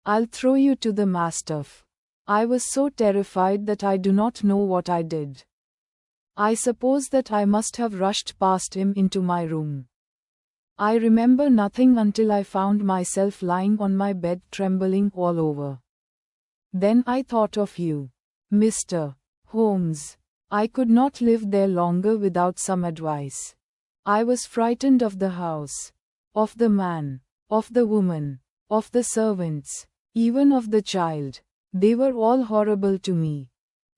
"I'll throw you to the mastiff." I was so terrified that I do not know what I did. I suppose that I must have rushed past him into my room. I remember nothing until I found myself lying on my bed trembling all over. Then I thought of you, Mr. Holmes. I could not live there longer without some advice. I was frightened of the house, of the man, of the woman, of the servants, even of the child. They were all horrible to me.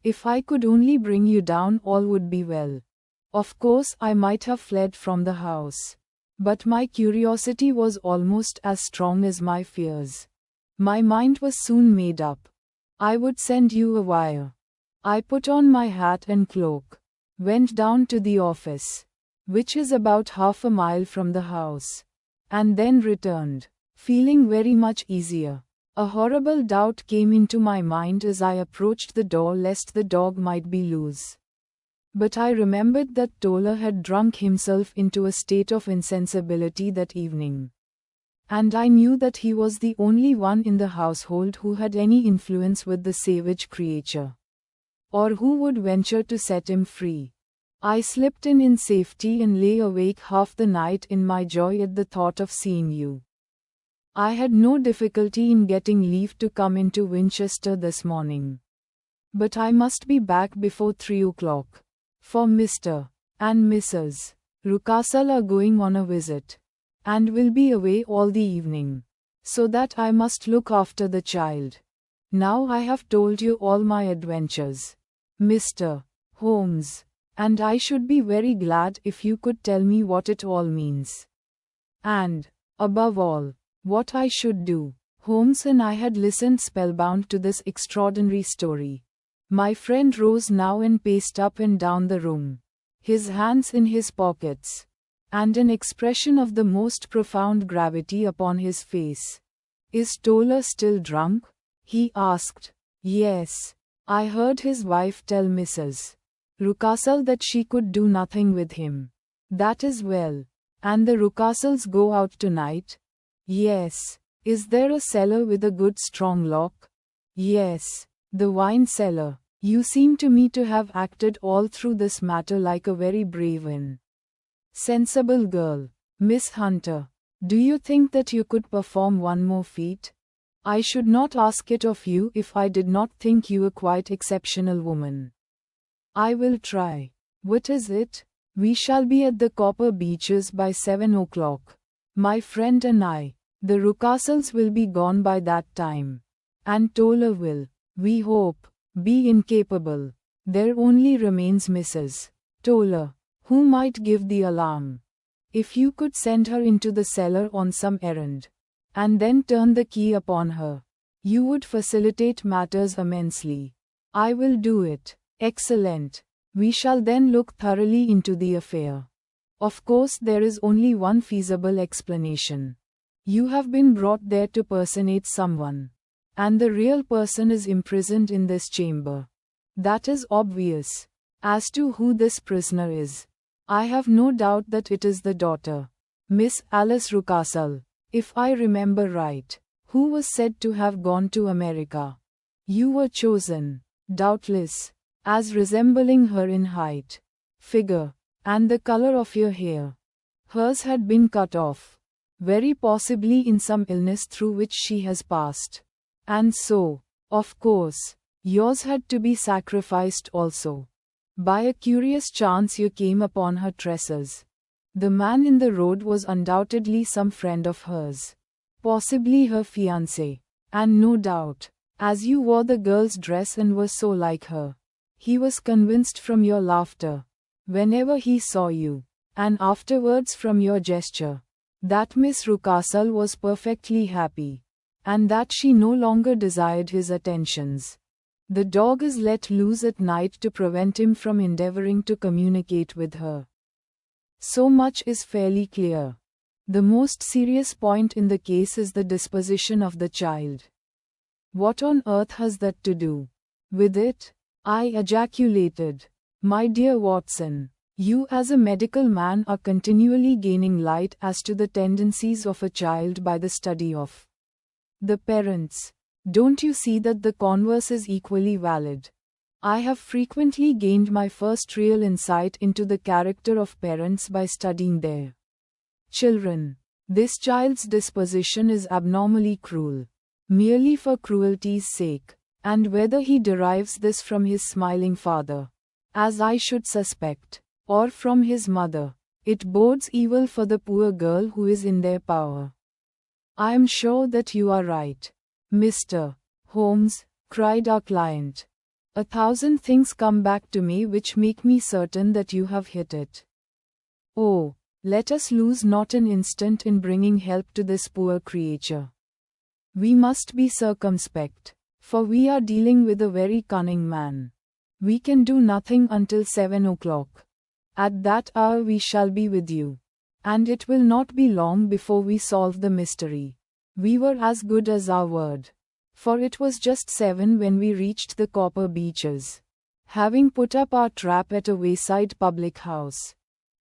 If I could only bring you down, all would be well. Of course, I might have fled from the house. But my curiosity was almost as strong as my fears. My mind was soon made up. I would send you a wire. I put on my hat and cloak, went down to the office, which is about half a mile from the house, and then returned, feeling very much easier. A horrible doubt came into my mind as I approached the door lest the dog might be loose. But I remembered that Toller had drunk himself into a state of insensibility that evening. And I knew that he was the only one in the household who had any influence with the savage creature, or who would venture to set him free. I slipped in safety and lay awake half the night in my joy at the thought of seeing you. I had no difficulty in getting leave to come into Winchester this morning. But I must be back before 3 o'clock, for Mr. and Mrs. Rucastle are going on a visit, and will be away all the evening, so that I must look after the child. Now I have told you all my adventures, Mr. Holmes, and I should be very glad if you could tell me what it all means. And, above all, what I should do." Holmes and I had listened spellbound to this extraordinary story. My friend rose now and paced up and down the room, his hands in his pockets, and an expression of the most profound gravity upon his face. "Is Toller still drunk?" he asked. "Yes. I heard his wife tell Mrs. Rucastle that she could do nothing with him." "That is well. And the Rucastles go out tonight?" "Yes." "Is there a cellar with a good strong lock?" "Yes. The wine cellar." "You seem to me to have acted all through this matter like a very brave and sensible girl, Miss Hunter. Do you think that you could perform one more feat?" "I should not ask it of you if I did not think you a quite exceptional woman." "I will try." "What is it?" "We shall be at the Copper Beeches by 7 o'clock. My friend and I. The Rucastles will be gone by that time. And Toller will, we hope, be incapable. There only remains Mrs. Toller, who might give the alarm. If you could send her into the cellar on some errand, and then turn the key upon her. You would facilitate matters immensely. I will do it. Excellent. We shall then look thoroughly into the affair. Of course, there is only one feasible explanation. You have been brought there to personate someone. And the real person is imprisoned in this chamber. That is obvious. As to who this prisoner is, I have no doubt that it is the daughter, Miss Alice Rucastle, if I remember right, who was said to have gone to America. You were chosen, doubtless, as resembling her in height, figure, and the color of your hair. Hers had been cut off, very possibly in some illness through which she has passed. And so, of course, yours had to be sacrificed also. By a curious chance you came upon her tresses. The man in the road was undoubtedly some friend of hers, possibly her fiancé, and no doubt, as you wore the girl's dress and were so like her, he was convinced from your laughter, whenever he saw you, and afterwards from your gesture, that Miss Rucastle was perfectly happy, and that she no longer desired his attentions. The dog is let loose at night to prevent him from endeavoring to communicate with her. So much is fairly clear. The most serious point in the case is the disposition of the child. What on earth has that to do with it? I ejaculated. My dear Watson, you as a medical man are continually gaining light as to the tendencies of a child by the study of the parents. Don't you see that the converse is equally valid? I have frequently gained my first real insight into the character of parents by studying their children. This child's disposition is abnormally cruel, merely for cruelty's sake, and whether he derives this from his smiling father, as I should suspect, or from his mother, it bodes evil for the poor girl who is in their power. I am sure that you are right, Mr. Holmes, cried our client. 1,000 things come back to me which make me certain that you have hit it. Oh, let us lose not an instant in bringing help to this poor creature. We must be circumspect, for we are dealing with a very cunning man. We can do nothing until 7 o'clock. At that hour we shall be with you. And it will not be long before we solve the mystery. We were as good as our word. For it was just 7 when we reached the Copper Beeches, having put up our trap at a wayside public house.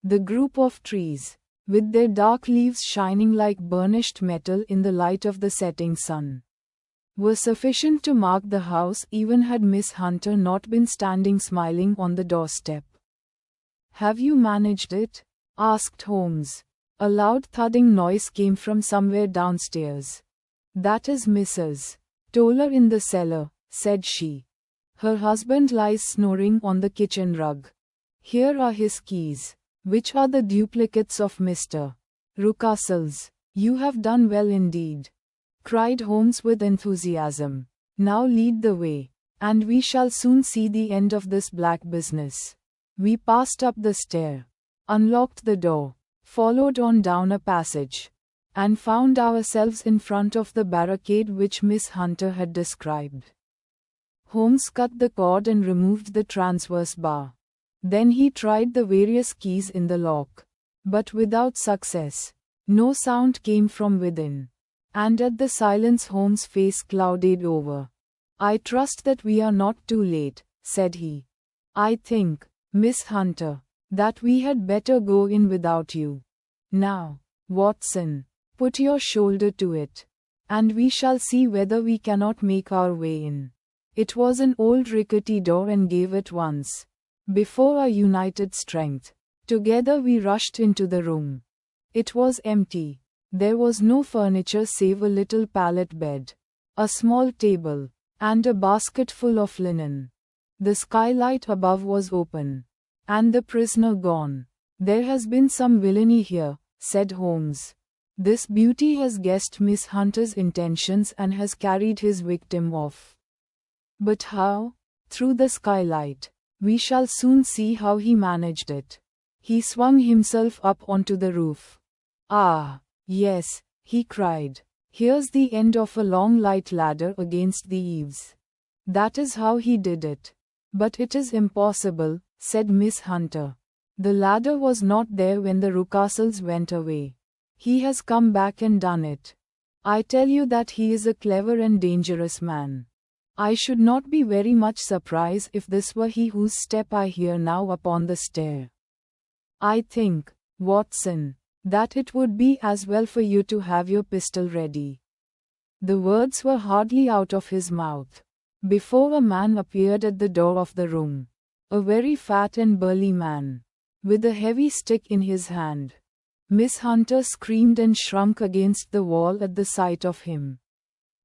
The group of trees, with their dark leaves shining like burnished metal in the light of the setting sun, were sufficient to mark the house even had Miss Hunter not been standing smiling on the doorstep. "Have you managed it?" asked Holmes. A loud thudding noise came from somewhere downstairs. "That is Mrs. Toller in the cellar," said she. "Her husband lies snoring on the kitchen rug. Here are his keys, which are the duplicates of Mr. Rucastle's. You have done well indeed," cried Holmes with enthusiasm. "Now lead the way, and we shall soon see the end of this black business." We passed up the stair, unlocked the door, followed on down a passage, and found ourselves in front of the barricade which Miss Hunter had described. Holmes cut the cord and removed the transverse bar. Then he tried the various keys in the lock, but without success. No sound came from within, and at the silence Holmes' face clouded over. "I trust that we are not too late," said he. "I think, Miss Hunter, that we had better go in without you. Now, Watson, put your shoulder to it, and we shall see whether we cannot make our way in." It was an old rickety door and gave at once. Before our united strength, together we rushed into the room. It was empty. There was no furniture save a little pallet bed, a small table, and a basket full of linen. The skylight above was open, and the prisoner gone. "There has been some villainy here," said Holmes. "This beauty has guessed Miss Hunter's intentions and has carried his victim off." "But how?" "Through the skylight. We shall soon see how he managed it. He swung himself up onto the roof." "Ah, yes," he cried. Here's the end of a long light ladder against the eaves. That is how he did it. But it is impossible, said Miss Hunter. The ladder was not there when the Rucastles went away. He has come back and done it. I tell you that he is a clever and dangerous man. I should not be very much surprised if this were he whose step I hear now upon the stair. I think, Watson, that it would be as well for you to have your pistol ready. The words were hardly out of his mouth before a man appeared at the door of the room. A very fat and burly man, with a heavy stick in his hand. Miss Hunter screamed and shrunk against the wall at the sight of him.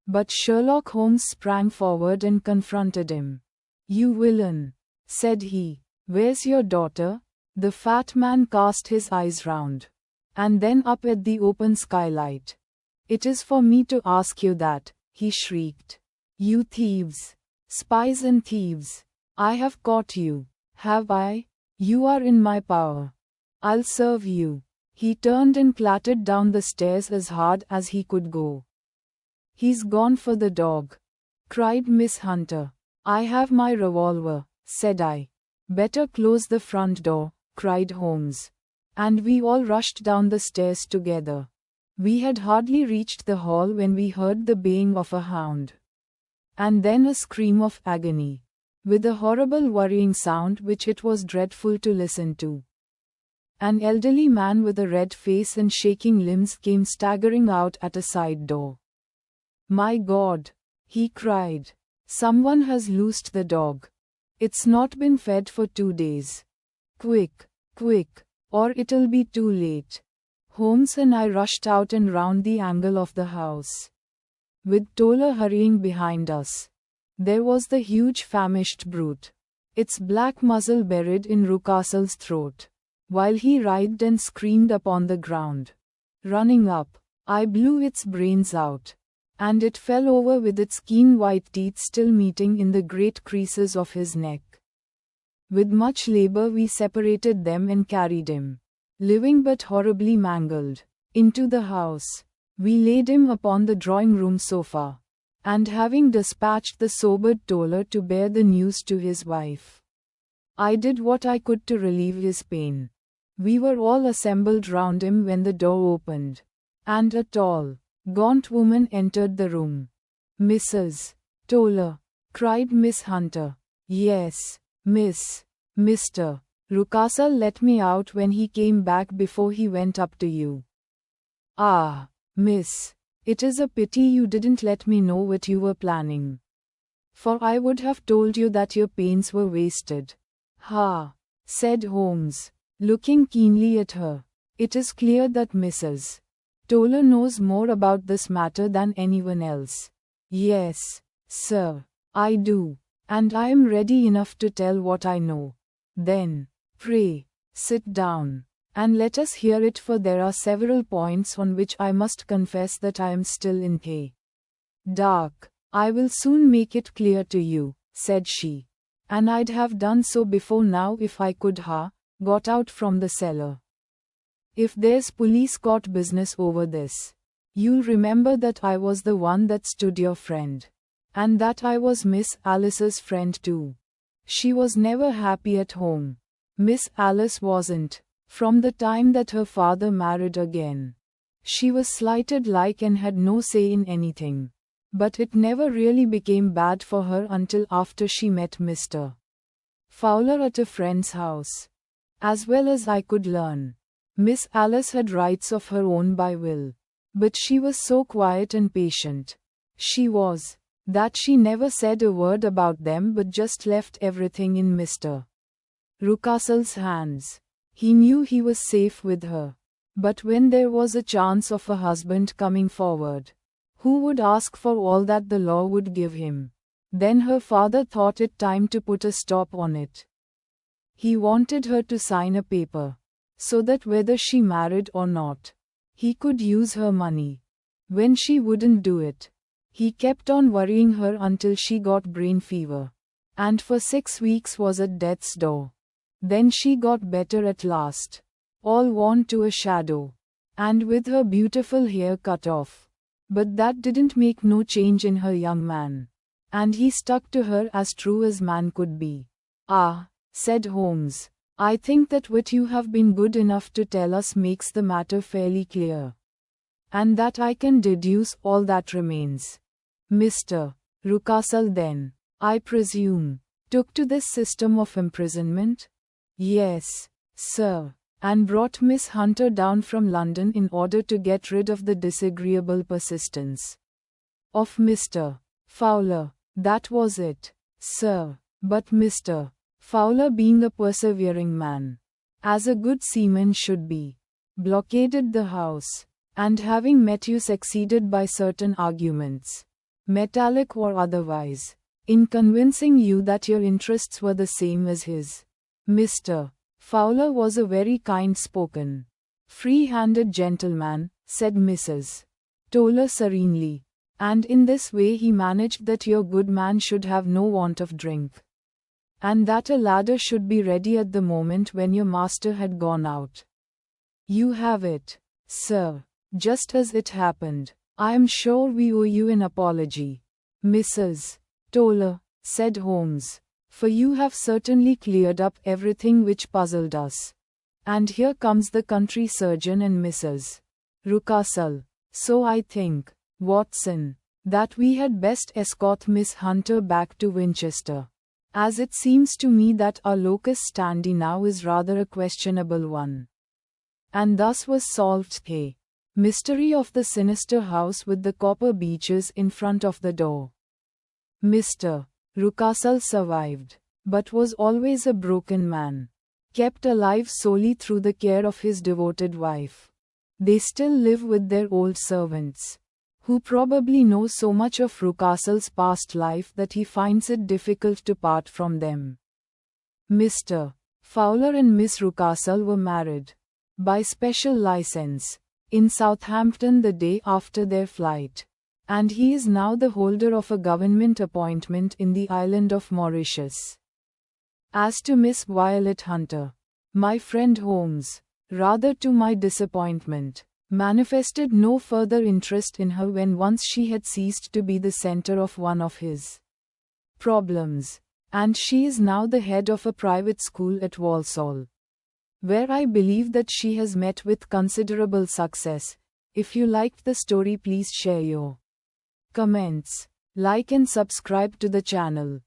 But Sherlock Holmes sprang forward and confronted him. You villain, said he. Where's your daughter? The fat man cast his eyes round, and then up at the open skylight. It is for me to ask you that, he shrieked. You thieves! Spies and thieves! I have caught you, have I? You are in my power. I'll serve you. He turned and clattered down the stairs as hard as he could go. He's gone for the dog, cried Miss Hunter. I have my revolver, said I. Better close the front door, cried Holmes. And we all rushed down the stairs together. We had hardly reached the hall when we heard the baying of a hound. And then a scream of agony, with a horrible worrying sound which it was dreadful to listen to. An elderly man with a red face and shaking limbs came staggering out at a side door. My God, he cried. Someone has loosed the dog. It's not been fed for 2 days. Quick, quick, or it'll be too late. Holmes and I rushed out and round the angle of the house, with Toller hurrying behind us. There was the huge famished brute, its black muzzle buried in Rucastle's throat, while he writhed and screamed upon the ground. Running up, I blew its brains out, and it fell over with its keen white teeth still meeting in the great creases of his neck. With much labor we separated them and carried him, living but horribly mangled, into the house. We laid him upon the drawing-room sofa, and having dispatched the sobered Toller to bear the news to his wife, I did what I could to relieve his pain. We were all assembled round him when the door opened, and a tall, gaunt woman entered the room. Mrs. Toller, cried Miss Hunter. Yes, Miss. Mr. Rucastle let me out when he came back before he went up to you. Ah, miss, it is a pity you didn't let me know what you were planning. For I would have told you that your pains were wasted. Ha, said Holmes, looking keenly at her. It is clear that Mrs. Toller knows more about this matter than anyone else. Yes, sir, I do, and I am ready enough to tell what I know. Then, pray, sit down, and let us hear it, for there are several points on which I must confess that I am still in the dark. I will soon make it clear to you, said she. And I'd have done so before now if I could got out from the cellar. If there's police court business over this, you'll remember that I was the one that stood your friend. And that I was Miss Alice's friend too. She was never happy at home. Miss Alice wasn't, from the time that her father married again. She was slighted like and had no say in anything. But it never really became bad for her until after she met Mr. Fowler at a friend's house. As well as I could learn, Miss Alice had rights of her own by will. But she was so quiet and patient. She was, that she never said a word about them but just left everything in Mr. Rucastle's hands. He knew he was safe with her. But when there was a chance of a husband coming forward, who would ask for all that the law would give him, then her father thought it time to put a stop on it. He wanted her to sign a paper, so that whether she married or not, he could use her money. When she wouldn't do it, he kept on worrying her until she got brain fever, and for 6 weeks was at death's door. Then she got better at last, all worn to a shadow, and with her beautiful hair cut off. But that didn't make no change in her young man. And he stuck to her as true as man could be. "Ah," said Holmes, "I think that what you have been good enough to tell us makes the matter fairly clear. And that I can deduce all that remains. Mr. Rucastle then, I presume, took to this system of imprisonment?" "Yes, sir, and brought Miss Hunter down from London in order to get rid of the disagreeable persistence of Mr. Fowler. That was it, sir. But Mr. Fowler, being a persevering man, as a good seaman should be, blockaded the house, and having met you succeeded by certain arguments, metallic or otherwise, in convincing you that your interests were the same as his. Mr. Fowler was a very kind-spoken, free-handed gentleman," said Mrs. Toller serenely, "and in this way he managed that your good man should have no want of drink, and that a ladder should be ready at the moment when your master had gone out. You have it, sir, just as it happened. I am sure we owe you an apology, Mrs. Toller," said Holmes, "for you have certainly cleared up everything which puzzled us. And here comes the country surgeon and Mrs. Rucastle. So I think, Watson, that we had best escort Miss Hunter back to Winchester, as it seems to me that our locus standi now is rather a questionable one." And thus was solved the mystery of the sinister house with the copper beeches in front of the door. Mr. Rucastle survived, but was always a broken man, kept alive solely through the care of his devoted wife. They still live with their old servants, who probably know so much of Rucastle's past life that he finds it difficult to part from them. Mr. Fowler and Miss Rucastle were married, by special license, in Southampton the day after their flight, and he is now the holder of a government appointment in the island of Mauritius. As to Miss Violet Hunter, my friend Holmes, rather to my disappointment, manifested no further interest in her when once she had ceased to be the center of one of his problems, and she is now the head of a private school at Walsall, where I believe that she has met with considerable success. If you liked the story, please share your comments, like and subscribe to the channel.